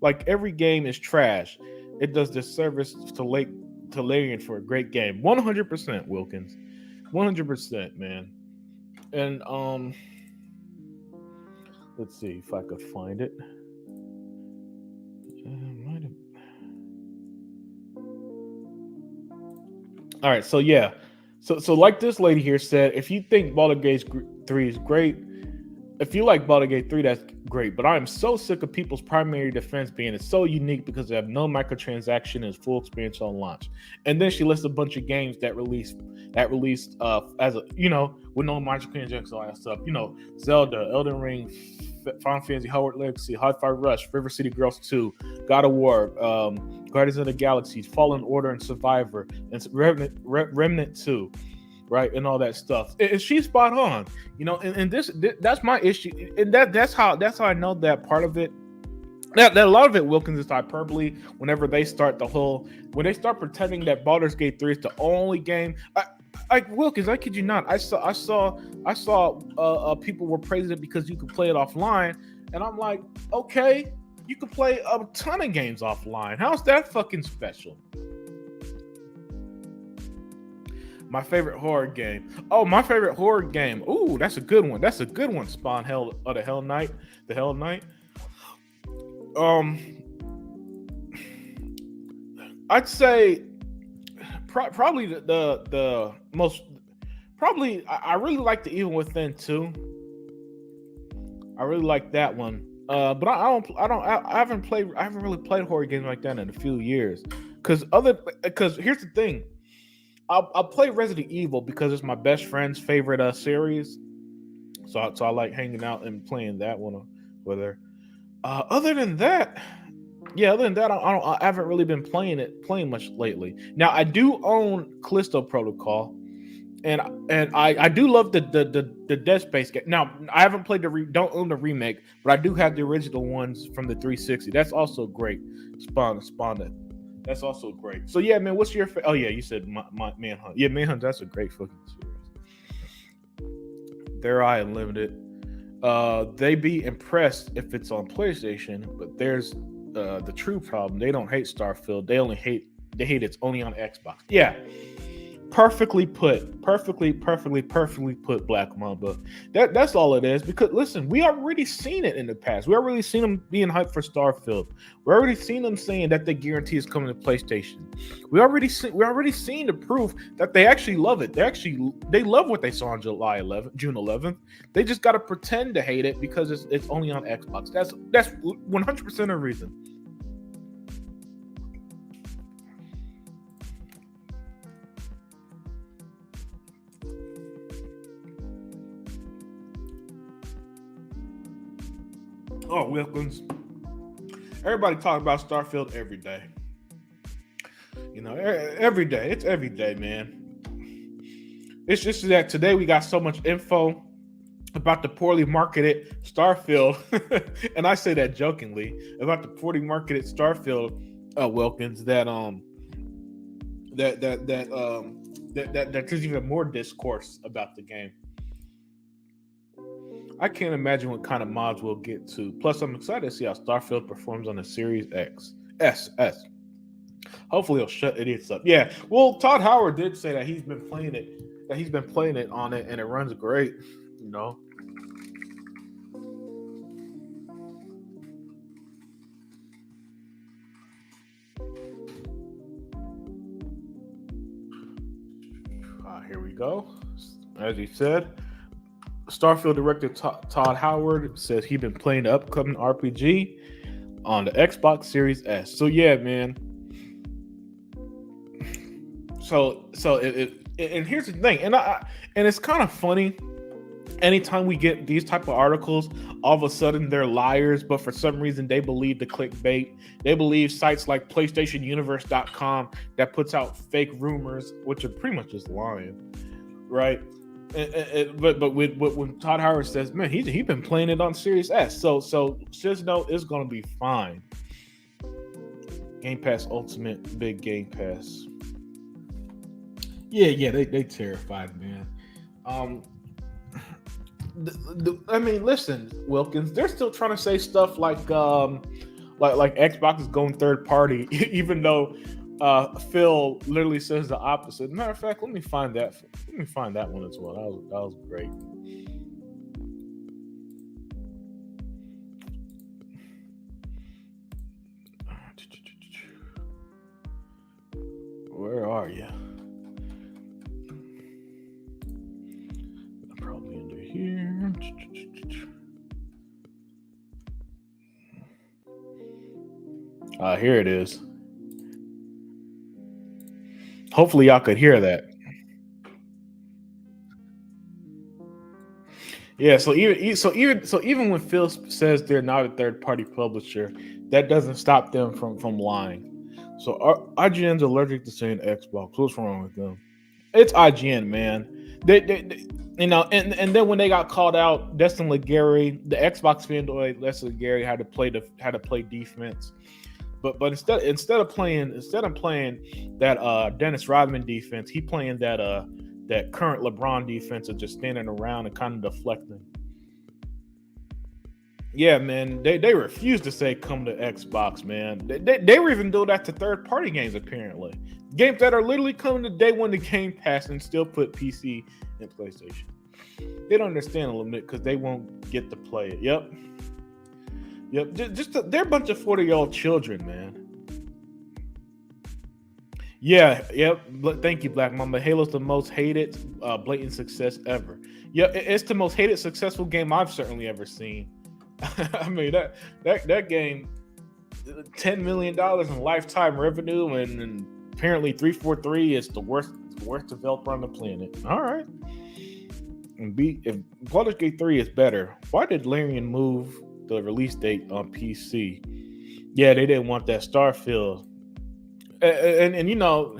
Speaker 1: Like, every game is trash. It does disservice to Larian for a great game. 100%, Wilkins. 100%, man. And, let's see if I could find it. All right, so yeah, so like this lady here said, if you think Baldur's Gate 3 is great, if you like Baldur's Gate 3, that's great. But I am so sick of people's primary defense being it's so unique because they have no microtransaction and full experience on launch. And then she lists a bunch of games that released as a with no microtransactions, all that stuff. Zelda, Elden Ring, Final Fantasy, Hogwarts Legacy, Hi-Fi Rush, River City Girls 2, God of War, Guardians of the Galaxy, Fallen Order, and Survivor, and Remnant 2, right, and all that stuff. And she's spot on, and that's my issue, and that's how I know that part of it. That a lot of it, Wilkins, is hyperbole. Whenever they start pretending that Baldur's Gate 3 is the only game. Wilkins, I kid you not. I saw people were praising it because you could play it offline, and I'm like, okay, you can play a ton of games offline. How's that fucking special? My favorite horror game. Oh, my favorite horror game. Ooh, that's a good one. Spawn Hell of the Hell Knight. The Hell Knight. I'd say probably the most. Probably I really like the Evil Within 2. I really like that one. But I haven't really played horror games like that in a few years. Because here's the thing. I'll play Resident Evil because it's my best friend's favorite series. So I like hanging out and playing that one with her. Other than that, I haven't really been playing much lately. Now I do own Callisto Protocol, and I do love the Dead Space game. Now I haven't played don't own the remake, but I do have the original ones from the 360. That's also great. Spawn. That's also great. So yeah, man, what's your oh yeah, you said Manhunt. Yeah, Manhunt. That's a great fucking series. Their Eye Unlimited. They be impressed if it's on PlayStation, but there's the true problem. They don't hate Starfield. They hate it's only on Xbox. Yeah. Perfectly put. Perfectly put, Black Mamba. That's all it is. Because listen, we already seen it in the past. We already seen them being hyped for Starfield. We already seen them saying that the guarantee is coming to PlayStation. We already seen the proof that they actually love it. They love what they saw on June 11th. They just gotta pretend to hate it because it's only on Xbox. That's 100% a reason. Oh, Wilkins. Everybody talk about Starfield every day. Every day. It's every day, man. It's just that today we got so much info about the poorly marketed Starfield, and I say that jokingly about the poorly marketed Starfield, Wilkins. That there's even more discourse about the game. I can't imagine what kind of mods we'll get to. Plus, I'm excited to see how Starfield performs on the Series X. S. Hopefully, he'll shut idiots up. Yeah. Well, Todd Howard did say that he's been playing it. That he's been playing it on it, and it runs great. You know. Here we go. As he said, Starfield director Todd Howard says he's been playing the upcoming RPG on the Xbox Series S. So yeah, man. So and here's the thing, and it's kind of funny. Anytime we get these type of articles, all of a sudden they're liars, but for some reason they believe the clickbait. They believe sites like PlayStationUniverse.com that puts out fake rumors, which are pretty much just lying, right? But when Todd Howard says, man, he's been playing it on Series S, so just know it's gonna be fine. Game Pass Ultimate, big Game Pass. Yeah, they terrified, man. I mean, listen, Wilkins, they're still trying to say stuff like Xbox is going third party, even though Phil literally says the opposite. Matter of fact, let me find that one as well. That was great. Where are you? Probably under here. Here it is. Hopefully y'all could hear that. Yeah, so even when Phil says they're not a third party publisher, that doesn't stop them from lying. So IGN's allergic to saying Xbox. What's wrong with them? It's IGN, man. They and then when they got called out, Destin Legary, the Xbox fanboy, Destin Legary had to play defense. But instead of playing that Dennis Rodman defense, he playing that current LeBron defense of just standing around and kind of deflecting. Yeah, man, they refuse to say come to Xbox, man. They were even doing that to third party games apparently. Games that are literally coming to day one to Game Pass and still put PC and PlayStation. They don't understand a little bit because they won't get to play it. Yep. They're a bunch of 40-year-old children, man. Yeah, yep. Thank you, Black Mamba. Halo's the most hated blatant success ever. Yeah, it's the most hated successful game I've certainly ever seen. I mean that game, $10 million in lifetime revenue, and apparently 343 is the worst developer on the planet. All right. And if Baldur's Gate 3 is better, why did Larian move the release date on PC? Yeah, they didn't want that Starfield. And you know,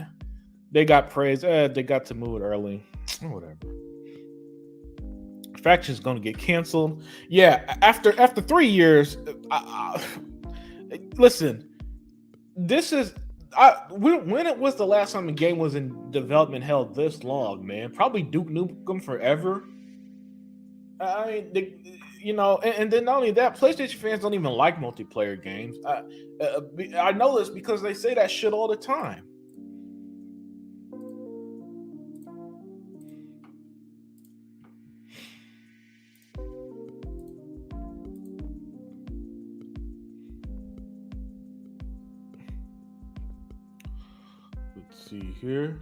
Speaker 1: they got praise. They got to move it early. Whatever. Faction's going to get canceled. Yeah, after 3 years. Listen, this is. When it was the last time a game was in development held this long, man? Probably Duke Nukem Forever. I mean, and then not only that, PlayStation fans don't even like multiplayer games. I know this because they say that shit all the time. see here.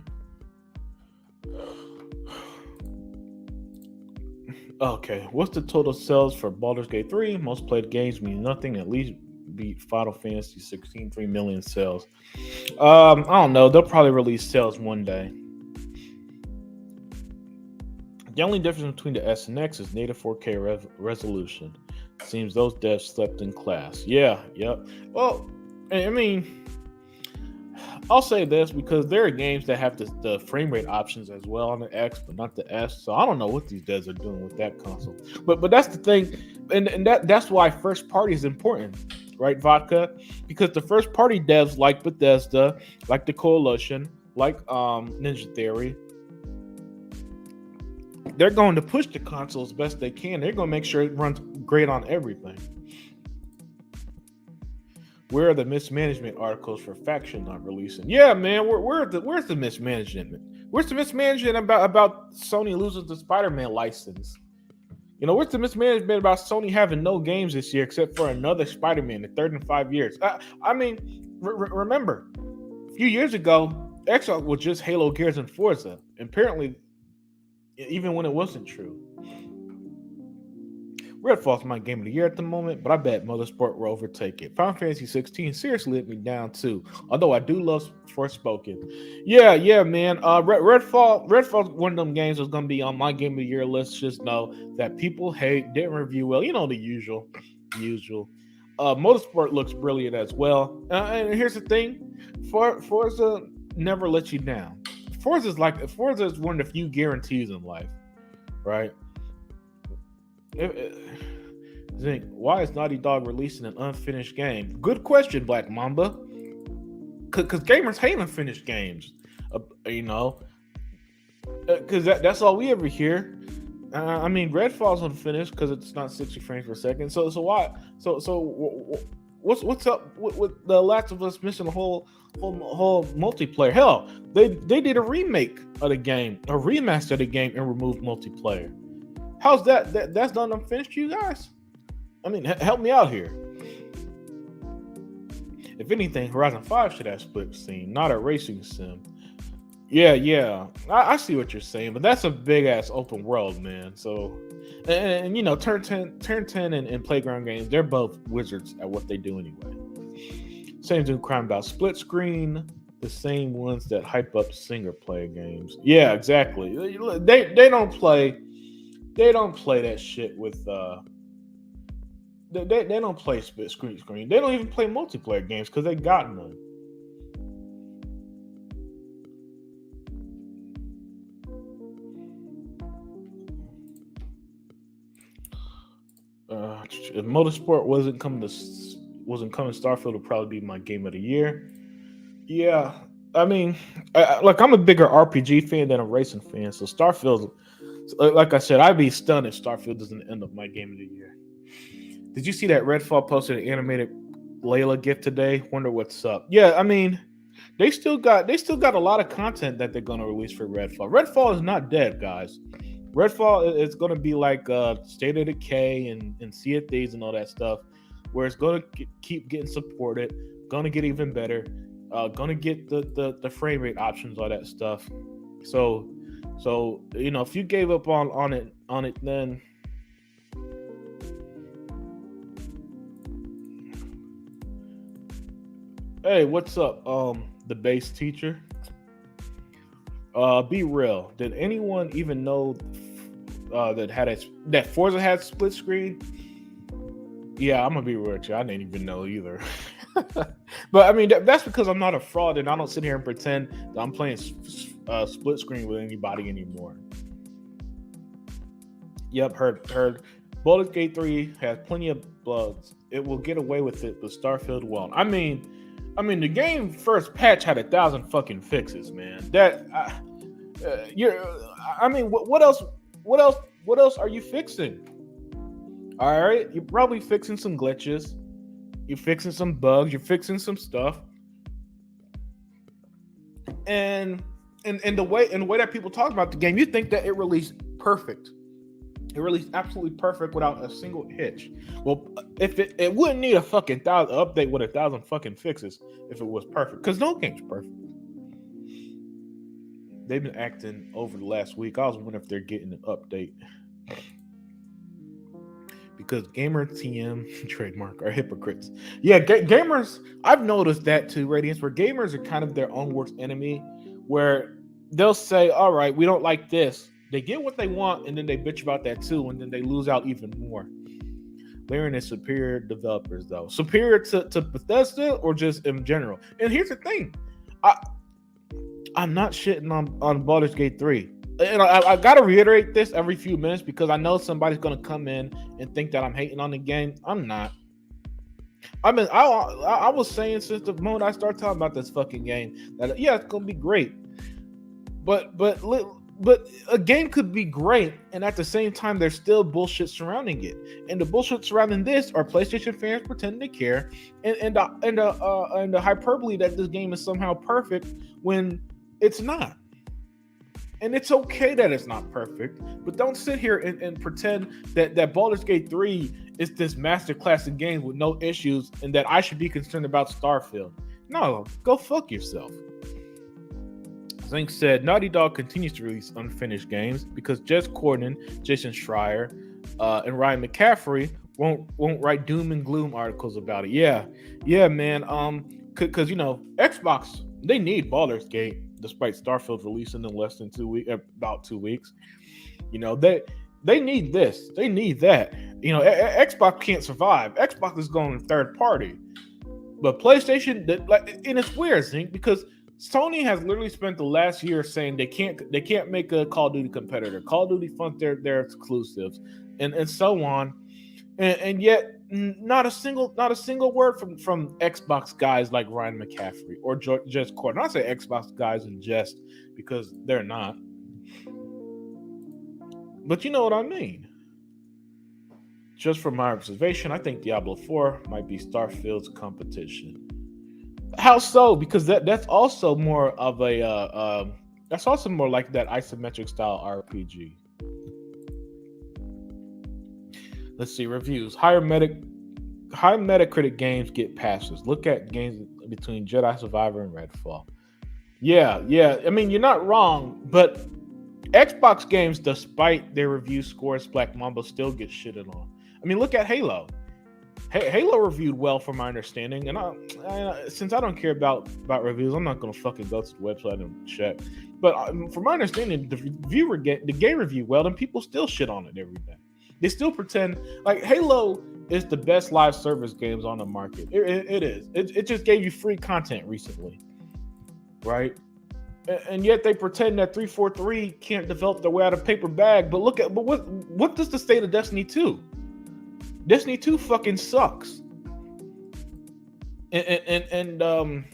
Speaker 1: Okay, what's the total sales for Baldur's Gate 3? Most played games mean nothing. At least beat Final Fantasy 16, 3 million sales. I don't know. They'll probably release sales one day. The only difference between the S and X is native 4K resolution. Seems those devs slept in class. Yeah, yep. Well, I mean, I'll say this because there are games that have the frame rate options as well on the X, but not the S. So I don't know what these devs are doing with that console. But that's the thing, and that's why first party is important, right, Vodka? Because the first party devs like Bethesda, like the Coalition, like Ninja Theory, they're going to push the console as best they can. They're going to make sure it runs great on everything. Where are the mismanagement articles for Faction not releasing? Yeah, man, where's the mismanagement? Where's the mismanagement about Sony losing the Spider-Man license? You know, where's the mismanagement about Sony having no games this year except for another Spider-Man, the third in 5 years? I mean, remember, a few years ago, Xbox was just Halo, Gears, and Forza. Apparently, even when it wasn't true. Redfall's my game of the year at the moment, but I bet Motorsport will overtake it. Final Fantasy 16 seriously let me down too, although I do love Forspoken. Yeah, man. Redfall's one of them games that's gonna be on my game of the year list. Just know that people didn't review well. You know the usual. Motorsport looks brilliant as well. And here's the thing: Forza never lets you down. Forza is one of the few guarantees in life, right? Zink, why is Naughty Dog releasing an unfinished game? Good question, Black Mamba. Because gamers hate unfinished games, you know. Because that's all we ever hear. I mean, Redfall's unfinished because it's not 60 frames per second. So why? So what's up with The Last of Us missing a whole multiplayer? Hell, they did a remake of the game, a remaster of the game, and removed multiplayer. How's that? That's not unfinished, you guys? I mean, help me out here. If anything, Horizon 5 should have split scene, not a racing sim. Yeah. I see what you're saying, but that's a big ass open world, man. So, and you know, Turn 10 and Playground Games, they're both wizards at what they do anyway. Same do crime about split screen, the same ones that hype up single player games. Yeah, exactly. They don't play. They don't play that shit with they don't play split screen. They don't even play multiplayer games because they got none. If Motorsport wasn't coming, Starfield would probably be my game of the year. Yeah, I mean, I'm a bigger RPG fan than a racing fan, so Starfield. Like I said, I'd be stunned if Starfield doesn't end up my game of the year. Did you see that Redfall posted an animated Layla gift today? Wonder what's up. Yeah, I mean, they still got a lot of content that they're gonna release for Redfall. Redfall is not dead, guys. Redfall is gonna be like State of Decay and Sea of Thieves and all that stuff, where it's gonna keep getting supported, gonna get even better, gonna get the frame rate options, all that stuff. So you know, if you gave up on it, then hey, what's up, the base teacher? Be real. Did anyone even know that Forza had split screen? Yeah, I'm gonna be real with you. I didn't even know either. But I mean, that's because I'm not a fraud and I don't sit here and pretend that I'm playing split screen with anybody anymore. Yep, heard. Baldur's Gate 3 has plenty of bugs. It will get away with it, but Starfield won't. I mean, the game first patch had 1,000 fucking fixes, man. What else are you fixing? All right, you're probably fixing some glitches. You're fixing some bugs. You're fixing some stuff. And the way that people talk about the game, you think that it released perfect. It released absolutely perfect without a single hitch. Well, if it wouldn't need a fucking 1,000 update with 1,000 fucking fixes if it was perfect, because no game's perfect. they've been acting over the last week. I was wondering if they're getting an update because gamer TM trademark are hypocrites. Yeah, gamers. I've noticed that too, Radiance, where gamers are kind of their own worst enemy, where they'll say, "All right, we don't like this." They get what they want, and then they bitch about that too, and then they lose out even more. Larian is superior developers, though. Superior to Bethesda or just in general. And here's the thing. I'm not shitting on Baldur's Gate 3. And I got to reiterate this every few minutes because I know somebody's going to come in and think that I'm hating on the game. I'm not. I mean, I was saying since the moment I started talking about this fucking game that, yeah, it's going to be great. But a game could be great, and at the same time, there's still bullshit surrounding it. And the bullshit surrounding this are PlayStation fans pretending to care, and the hyperbole that this game is somehow perfect when it's not. And it's okay that it's not perfect, but don't sit here and pretend that Baldur's Gate 3 is this masterclass in games with no issues, and that I should be concerned about Starfield. No, go fuck yourself. Zink said, Naughty Dog continues to release unfinished games because Jez Corden, Jason Schreier, and Ryan McCaffrey won't write doom and gloom articles about it. Yeah, man. Because Xbox, they need Baldur's Gate despite Starfield releasing in less than 2 weeks, about 2 weeks. They need this, they need that. Xbox can't survive. Xbox is going third party, but PlayStation, and it's weird, Zink, because Sony has literally spent the last year saying they can't make a Call of Duty competitor. Call of Duty funds their exclusives, and so on, and yet not a single word from Xbox guys like Ryan McCaffrey or Jez Corden. I say Xbox guys in jest because they're not, but you know what I mean. Just from my observation, I think Diablo 4 might be Starfield's competition. How so? Because that's also more of a that's also more like that isometric style RPG. Let's see reviews. High Metacritic games get passes. Look at games between Jedi Survivor and Redfall. Yeah. I mean, you're not wrong, but Xbox games, despite their review scores, Black Mamba still gets shitted on. I mean, look at Halo. Halo reviewed well, from my understanding, and since I don't care about reviews, I'm not gonna fucking go to the website and check. But from my understanding, the game reviewed well, and people still shit on it every day. They still pretend like Halo is the best live service games on the market. It is. It just gave you free content recently, right? And yet they pretend that 343 can't develop their way out of paper bag. But what does the state of Destiny 2? Destiny 2 fucking sucks. And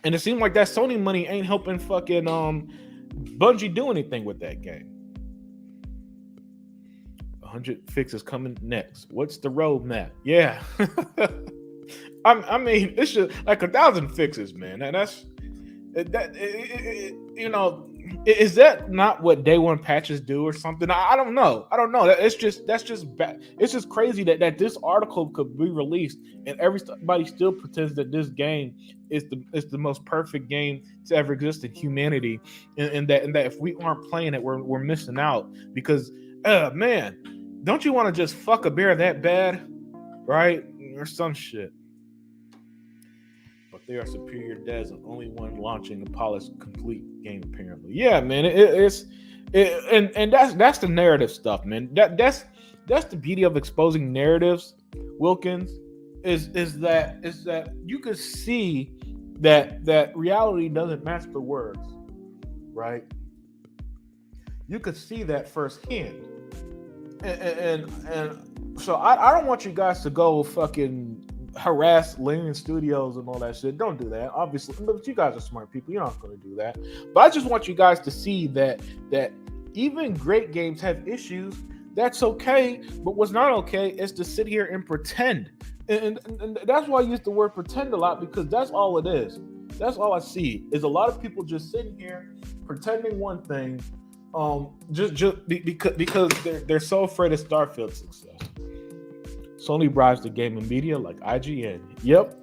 Speaker 1: it seems like that Sony money ain't helping fucking Bungie do anything with that game. 100 fixes coming next. What's the roadmap? Yeah. I mean, it's just like 1,000 fixes, man. And that's is that not what day one patches do or something? I don't know. That's just bad. It's just crazy that this article could be released and everybody still pretends that this game is the most perfect game to ever exist in humanity, and that if we aren't playing it, we're missing out because man, don't you want to just fuck a bear that bad, right? Or some shit. But they are superior devs and only one launching a polished, complete game, apparently. Yeah, man, and that's the narrative stuff, man. That's the beauty of exposing narratives, Wilkins, is that you could see that reality doesn't match the words, right? You could see that firsthand, and so I don't want you guys to go fucking harass Larian Studios and all that shit. Don't do that, obviously. But you guys are smart people. You're not going to do that. But I just want you guys to see that even great games have issues. That's okay. But what's not okay is to sit here and pretend. And that's why I use the word pretend a lot, because that's all it is. That's all I see is a lot of people just sitting here pretending one thing, because they're so afraid of Starfield's success. Sony bribes the gaming media like IGN. Yep.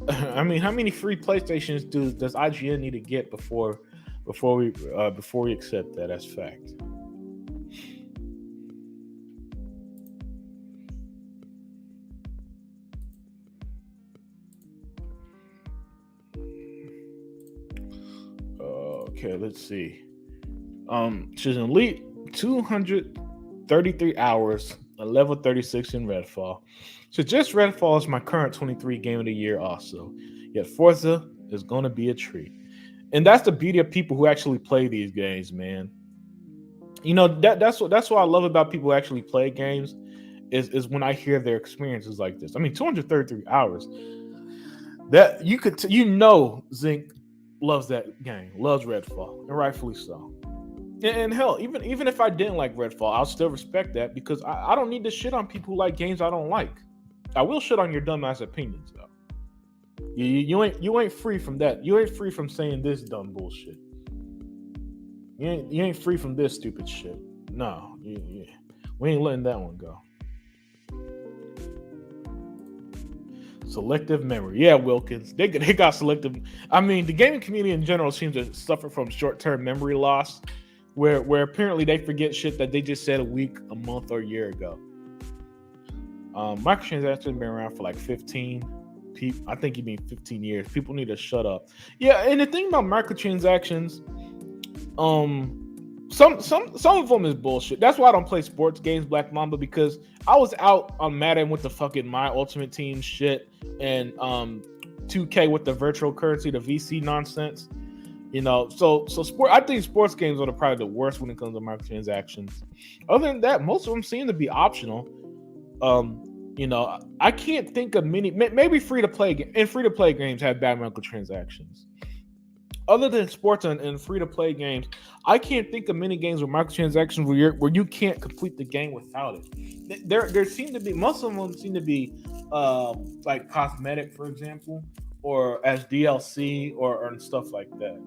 Speaker 1: I mean, how many free PlayStations does IGN need to get before before we accept that as fact. Okay, let's see. She's an elite 233 hours, a level 36 in Redfall. So just Redfall is my current 23 game of the year also. Yet Forza is going to be a treat. And that's the beauty of people who actually play these games, man. You know, that's what I love about people who actually play games is when I hear their experiences like this. I mean, 233 hours. That you could Zinc loves that game, loves Redfall, and rightfully so. And hell, even if I didn't like Redfall, I'll still respect that because I don't need to shit on people who like games I don't like. I will shit on your dumbass opinions though. You ain't free from that. You ain't free from saying this dumb bullshit. You ain't free from this stupid shit. No, we ain't letting that one go. Selective memory. Yeah, Wilkins. They got selective. I mean, the gaming community in general seems to suffer from short-term memory loss, where apparently they forget shit that they just said a week, a month, or a year ago. Microtransactions have been around for like 15. I think you mean 15 years. People need to shut up. Yeah, and the thing about microtransactions, some of them is bullshit. That's why I don't play sports games, Black Mamba, because I was out on Madden with the fucking My Ultimate Team shit and 2K with the virtual currency, the VC nonsense. You know, so I think sports games are probably the worst when it comes to microtransactions. Other than that, most of them seem to be optional. You know, I can't think of many. Maybe free to play games have bad microtransactions. Other than sports and free to play games, I can't think of many games with microtransactions where you can't complete the game without it. There seem to be most of them seem to be like cosmetic, for example, or as DLC or stuff like that.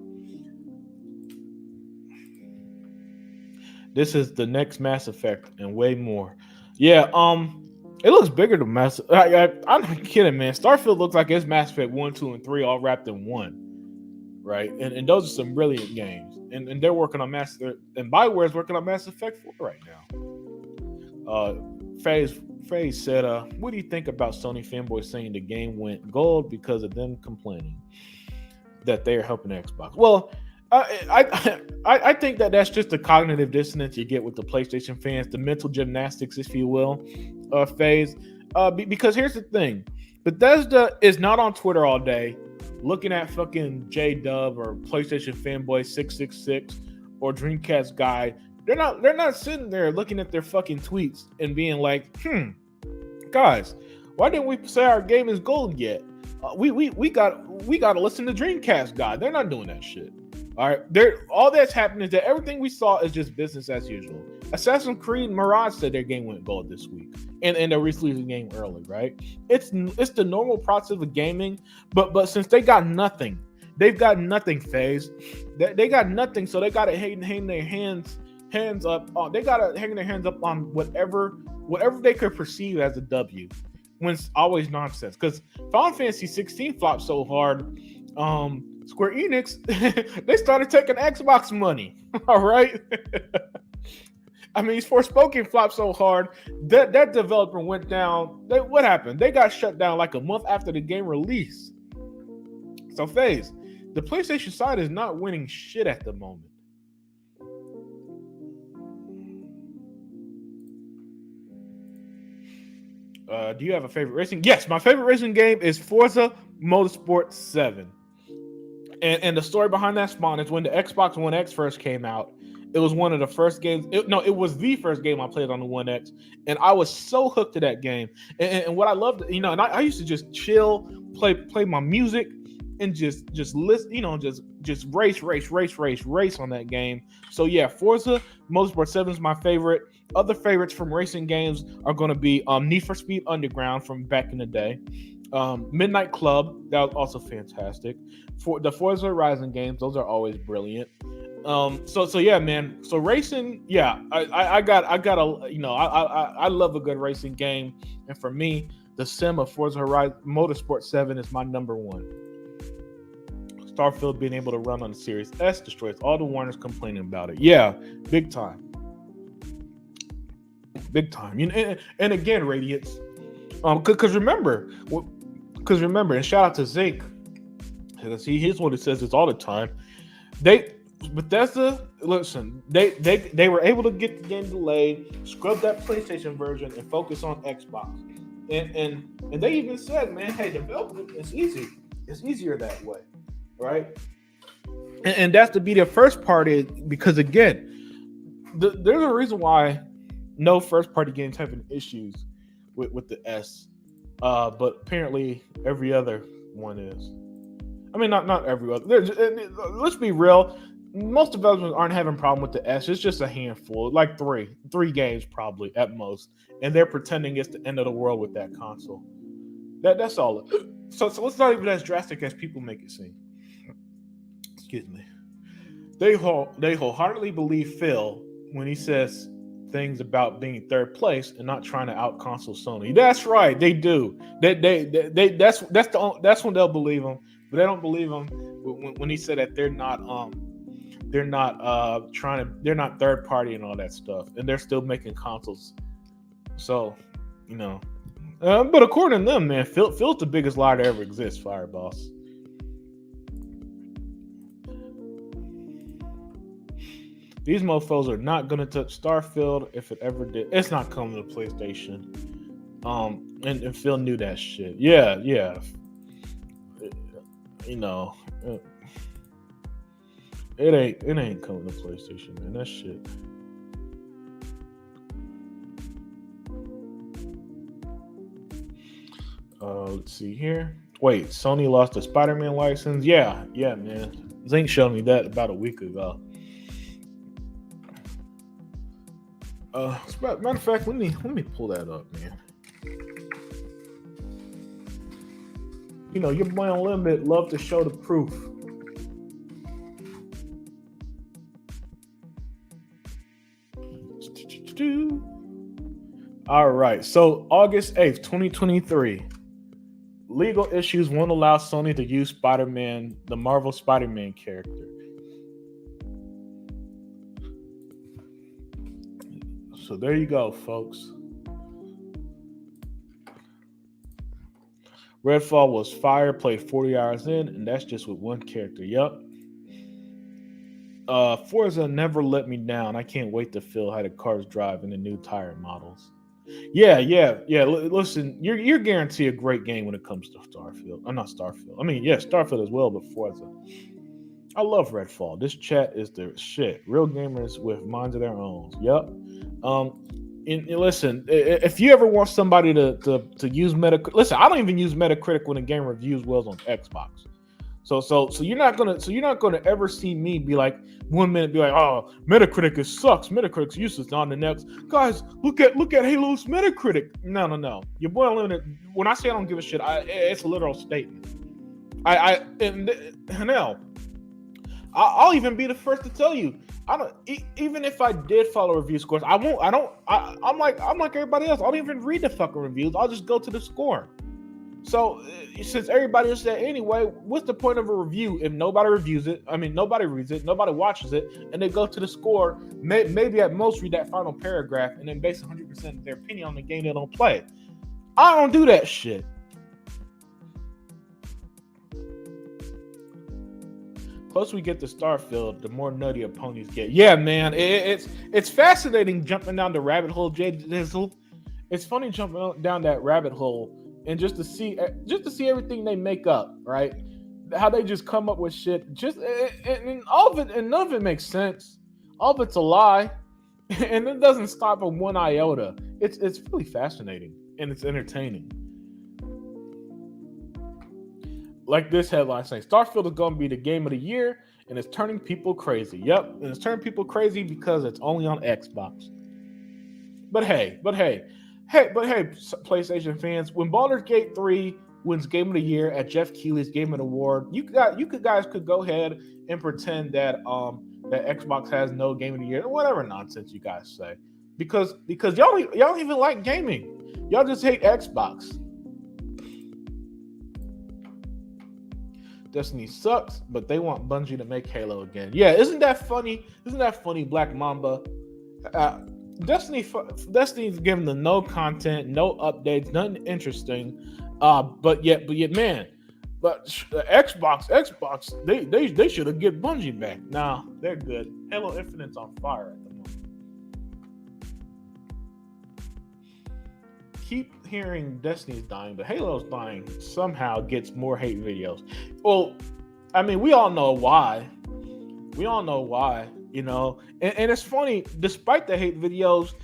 Speaker 1: This is the next Mass Effect and way more. Yeah, it looks bigger than Mass. I'm not kidding, man. Starfield looks like it's Mass Effect 1, 2, and 3 all wrapped in one. Right, and those are some brilliant games, and they're working on and Bioware's working on Mass Effect 4 right now. Phase said, "What do you think about Sony fanboys saying the game went gold because of them complaining that they are helping Xbox?" Well, I think that's just the cognitive dissonance you get with the PlayStation fans, the mental gymnastics, if you will, Phase. Because here's the thing: Bethesda is not on Twitter all day looking at fucking J-Dub or PlayStation Fanboy 666 or Dreamcast Guy. They're not sitting there looking at their fucking tweets and being like, guys, why didn't we say our game is gold yet? We got to listen to Dreamcast Guy. They're not doing that shit. All right, all that's happening is that everything we saw is just business as usual. Assassin's Creed Mirage said their game went gold this week, and they're releasing the game early, right? It's the normal process of gaming, but since they got nothing, they've got nothing. Phase, they got nothing, so they got to hang their hands up. They got to hang their hands up on whatever they could perceive as a W, when it's always nonsense. Because Final Fantasy 16 flopped so hard. Square Enix, they started taking Xbox money. All right. I mean, Forspoken flopped so hard that developer went down. What happened? They got shut down like a month after the game release. So, Phase, the PlayStation side is not winning shit at the moment. Do you have a favorite racing? Yes, my favorite racing game is Forza Motorsport 7. And the story behind that spawn is when the Xbox One X first came out. It was one of the first games. It was the first game I played on the One X, and I was so hooked to that game. And what I loved, and I used to just chill, play my music, and just listen, just race on that game. So yeah, Forza Motorsport 7 is my favorite. Other favorites from racing games are going to be Need for Speed Underground from back in the day. Midnight Club, that was also fantastic. For the Forza Horizon games, those are always brilliant. So yeah, man. So racing, yeah, I love a good racing game, and for me, the sim of Forza Horizon Motorsport 7 is my number one. Starfield being able to run on the Series S destroys all the warners complaining about it. Yeah, big time. Big time. And again, Radiance. Because remember, and shout out to Zinc, because he's one that says this all the time. Bethesda, listen, they were able to get the game delayed, scrub that PlayStation version, and focus on Xbox. And they even said, man, hey, development is easy. It's easier that way, right? And that's to be their first party, because again, there's a reason why no first party games having issues with the S, but apparently every other one is. I mean, not every other. Let's be real. Most developers aren't having a problem with the S. It's just a handful, like three games probably at most, and they're pretending it's the end of the world with that console. That's all. So it's not even as drastic as people make it seem. Excuse me. They wholeheartedly believe Phil when he says things about being third place and not trying to out console Sony. That's right, they do. That's when they'll believe him, but they don't believe him when he said that they're not third party and all that stuff, and they're still making consoles. So, but according to them, man, Phil's the biggest liar to ever exist, Fireboss. These mofos are not gonna touch Starfield. If it ever did, it's not coming to PlayStation. And Phil knew that shit. Yeah. It ain't coming to PlayStation, man. That shit. Let's see here. Wait, Sony lost the Spider-Man license? Yeah, man. Zink showed me that about a week ago. Matter of fact, let me pull that up, man. Your boy Unlimited love to show the proof. All right, so August 8th, 2023. Legal issues won't allow Sony to use Spider-Man, the Marvel Spider-Man character. So there you go, folks. Redfall was fire, played 40 hours in, and that's just with one character. Yep. Forza never let me down. I can't wait to feel how the cars drive in the new tire models. Yeah. Listen, you're guaranteed a great game when it comes to Starfield. I'm not Starfield. I mean, yeah, Starfield as well, but Forza. I love Redfall. This chat is the shit. Real gamers with minds of their own. Yep. And listen, if you ever want somebody to use Metacritic, listen, I don't even use Metacritic when a game reviews well on Xbox. So you're not gonna ever see me be like 1 minute be like, oh, Metacritic sucks. Metacritic's useless. On the next, guys, look at Halo's Metacritic. No. Your boy Unlimited. When I say I don't give a shit, it's a literal statement. I'll even be the first to tell you. I don't. Even if I did follow review scores, I won't. I'm like everybody else. I don't even read the fucking reviews. I'll just go to the score. So since everybody does that anyway, what's the point of a review if nobody reviews it? I mean, nobody reads it, nobody watches it, and they go to the score. Maybe at most read that final paragraph and then base 100% of their opinion on the game they don't play. I don't do that shit. Closer we get to Starfield, the more nutty opponents get. Yeah, man, it's fascinating jumping down the rabbit hole, Jay Dizzle. It's funny jumping down that rabbit hole and just to see everything they make up, right? How they just come up with shit, and all of it, and none of it makes sense. All of it's a lie, and it doesn't stop at one iota. It's really fascinating and it's entertaining. Like this headline saying, Starfield is going to be the game of the year, and it's turning people crazy. Yep, and it's turning people crazy because it's only on Xbox. But hey, PlayStation fans, when Baldur's Gate 3 wins Game of the Year at Jeff Keighley's Game of the Award, you guys could go ahead and pretend that that Xbox has no Game of the Year, whatever nonsense you guys say, because y'all don't even like gaming. Y'all just hate Xbox. Destiny sucks, but they want Bungie to make Halo again. Yeah, isn't that funny? Isn't that funny, Black Mamba? Uh, Destiny's giving them no content, no updates, nothing interesting. But yet, man, Xbox, they should have get Bungie back. Nah, they're good. Halo Infinite's on fire at the moment. Keep hearing Destiny's dying, but Halo's dying somehow gets more hate videos. Well, I mean, we all know why. You know, and it's funny. Despite the hate videos,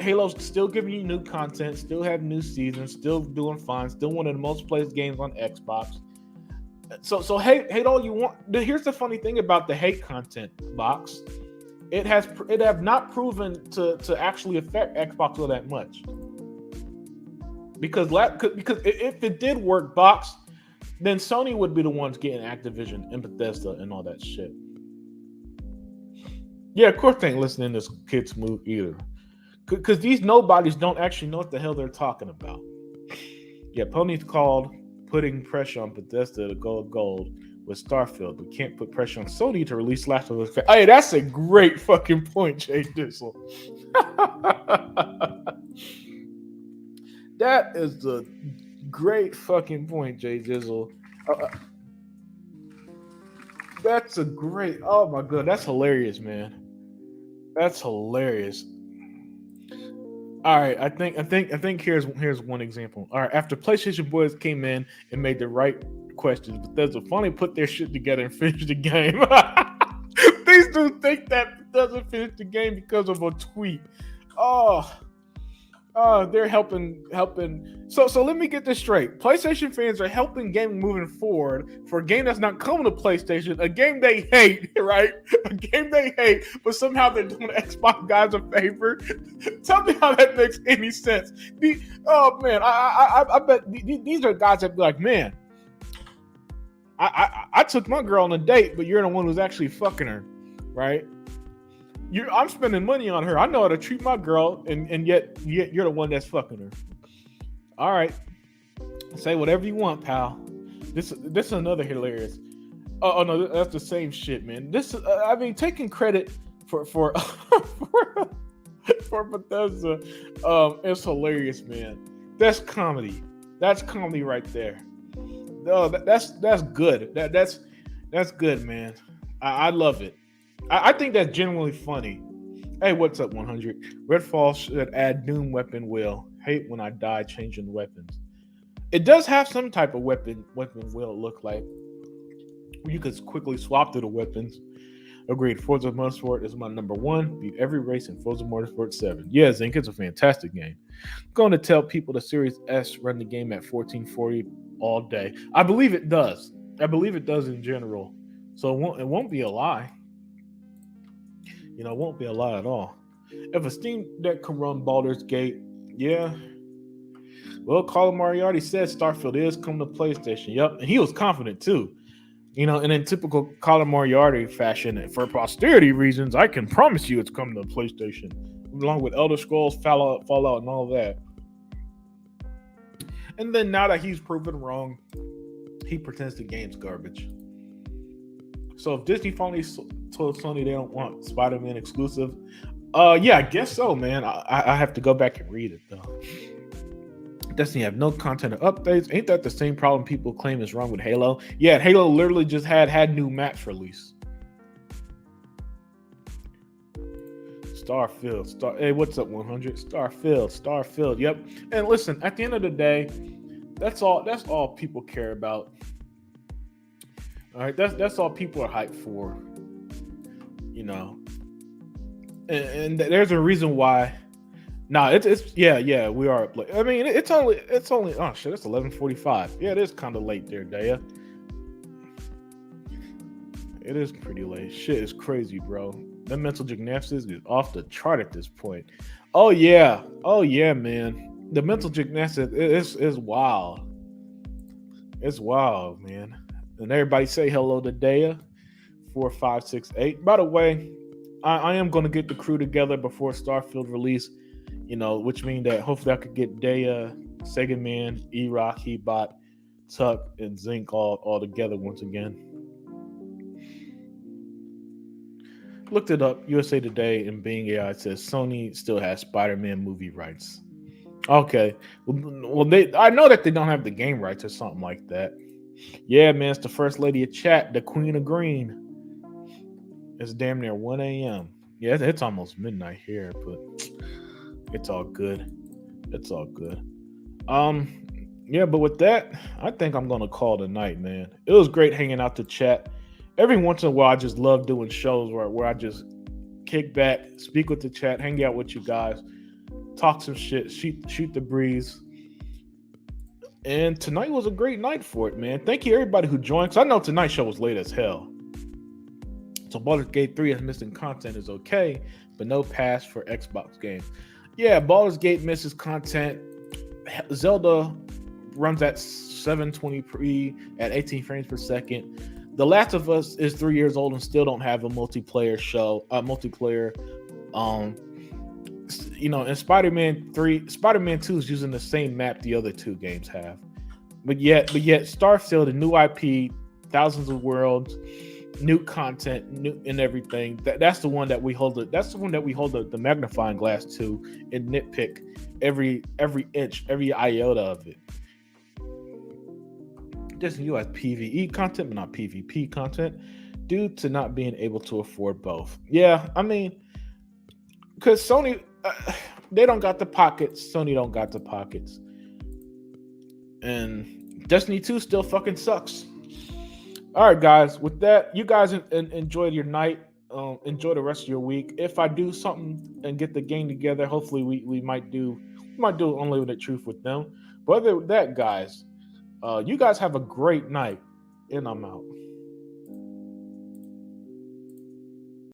Speaker 1: Halo's still giving you new content, still have new seasons, still doing fine, still one of the most played games on Xbox. So hate all you want. Here's the funny thing about the hate content box. It have not proven to actually affect Xbox all that much. Because if it did work, box, then Sony would be the ones getting Activision and Bethesda and all that shit. Yeah, of course they ain't listening to this kid's move either. Because these nobodies don't actually know what the hell they're talking about. Yeah, Pony's called putting pressure on Bethesda to go gold with Starfield. We can't put pressure on Sony to release Last of Us. Hey, that's a great fucking point, Jay Dizzle. That is a great fucking point, Jay Dizzle. That's a great. Oh my god, that's hilarious, man. That's hilarious. All right, I think here's one example. All right, after PlayStation boys came in and made the right questions, Bethesda finally put their shit together and finished the game. These dudes think that Bethesda finished the game because of a tweet. They're helping. So let me get this straight. PlayStation fans are helping gaming moving forward for a game that's not coming to PlayStation, a game they hate, right? A game they hate, but somehow they're doing the Xbox guys a favor. Tell me how that makes any sense. I bet these are guys that be like, man, I took my girl on a date, but you're the one who's actually fucking her, right? I'm spending money on her. I know how to treat my girl, and yet you're the one that's fucking her. All right, say whatever you want, pal. This is another hilarious. Oh no, that's the same shit, man. Taking credit for for Bethesda, it's hilarious, man. That's comedy. That's comedy right there. No, that's good. That's good, man. I love it. I think that's genuinely funny. Hey, what's up, 100? Redfall should add Doom weapon wheel. Hate when I die changing weapons. It does have some type of weapon wheel look like. You could quickly swap through the weapons. Agreed. Forza Motorsport is my number one. Beat every race in Forza Motorsport 7. Yeah, Zink, it's a fantastic game. I'm going to tell people the Series S run the game at 1440 all day. I believe it does. I believe it does in general. So it won't be a lie. You know, it won't be a lie at all. If a Steam Deck can run Baldur's Gate, yeah. Well, Colin Moriarty said Starfield is coming to PlayStation. Yep, and he was confident too. You know, and in typical Colin Moriarty fashion, for posterity reasons, I can promise you it's coming to PlayStation, along with Elder Scrolls, Fallout, and all that. And then now that he's proven wrong, he pretends the game's garbage. So if Disney finally told Sony they don't want Spider-Man exclusive, yeah, I guess so, man. I have to go back and read it though. Destiny have no content or updates. Ain't that the same problem people claim is wrong with Halo? Yeah, Halo literally just had new maps released. Starfield. Hey, what's up, 100? Starfield. Yep. And listen, at the end of the day, that's all people care about. All right, that's all people are hyped for. You know, and there's a reason why. Nah, it's yeah, we are. I mean, it's only oh shit, it's 11:45. Yeah, it is kind of late there, Daya. It is pretty late. Shit is crazy, bro. The mental gymnastics is off the chart at this point. Oh yeah, man. The mental gymnastics is wild. It's wild, man. And everybody say hello to Daya. 4568. By the way, I am going to get the crew together before Starfield release, you know, which means that hopefully I could get Daya, Sega Man, E-Rock, Hebot Tuck and Zinc all together once again. Looked it up. USA Today and Bing AI says Sony still has Spider-Man movie rights. Okay, well they I know that they don't have the game rights or something like that. Yeah, man, it's the first lady of chat, the Queen of Green. It's damn near 1 a.m. Yeah, it's almost midnight here, but it's all good. It's all good. Um, yeah, but with that, I think I'm gonna call it a night, man. It was great hanging out to chat. Every once in a while, I just love doing shows where I just kick back, speak with the chat, hang out with you guys, talk some shit, shoot the breeze. And tonight was a great night for it, man. Thank you everybody who joined. Cause I know tonight's show was late as hell. So Baldur's Gate 3 is missing content is okay, but no patch for Xbox games. Yeah, Baldur's Gate misses content. Zelda runs at 720p at 18 frames per second. The Last of Us is 3 years old and still don't have a multiplayer show, um and Spider-Man 2 is using the same map the other two games have. But yet Starfield, a new IP, thousands of worlds, new content, new and everything. That's the one that we hold the magnifying glass to and nitpick every inch, every iota of it. Disney US PvE content, but not PvP content, due to not being able to afford both. Yeah, I mean, because Sony, they don't got the pockets. Sony don't got the pockets. And Destiny 2 still fucking sucks. All right, guys. With that, you guys enjoy your night. Enjoy the rest of your week. If I do something and get the game together, hopefully we might do Unlimited Truth with them. But other than that, guys, you guys have a great night, and I'm out.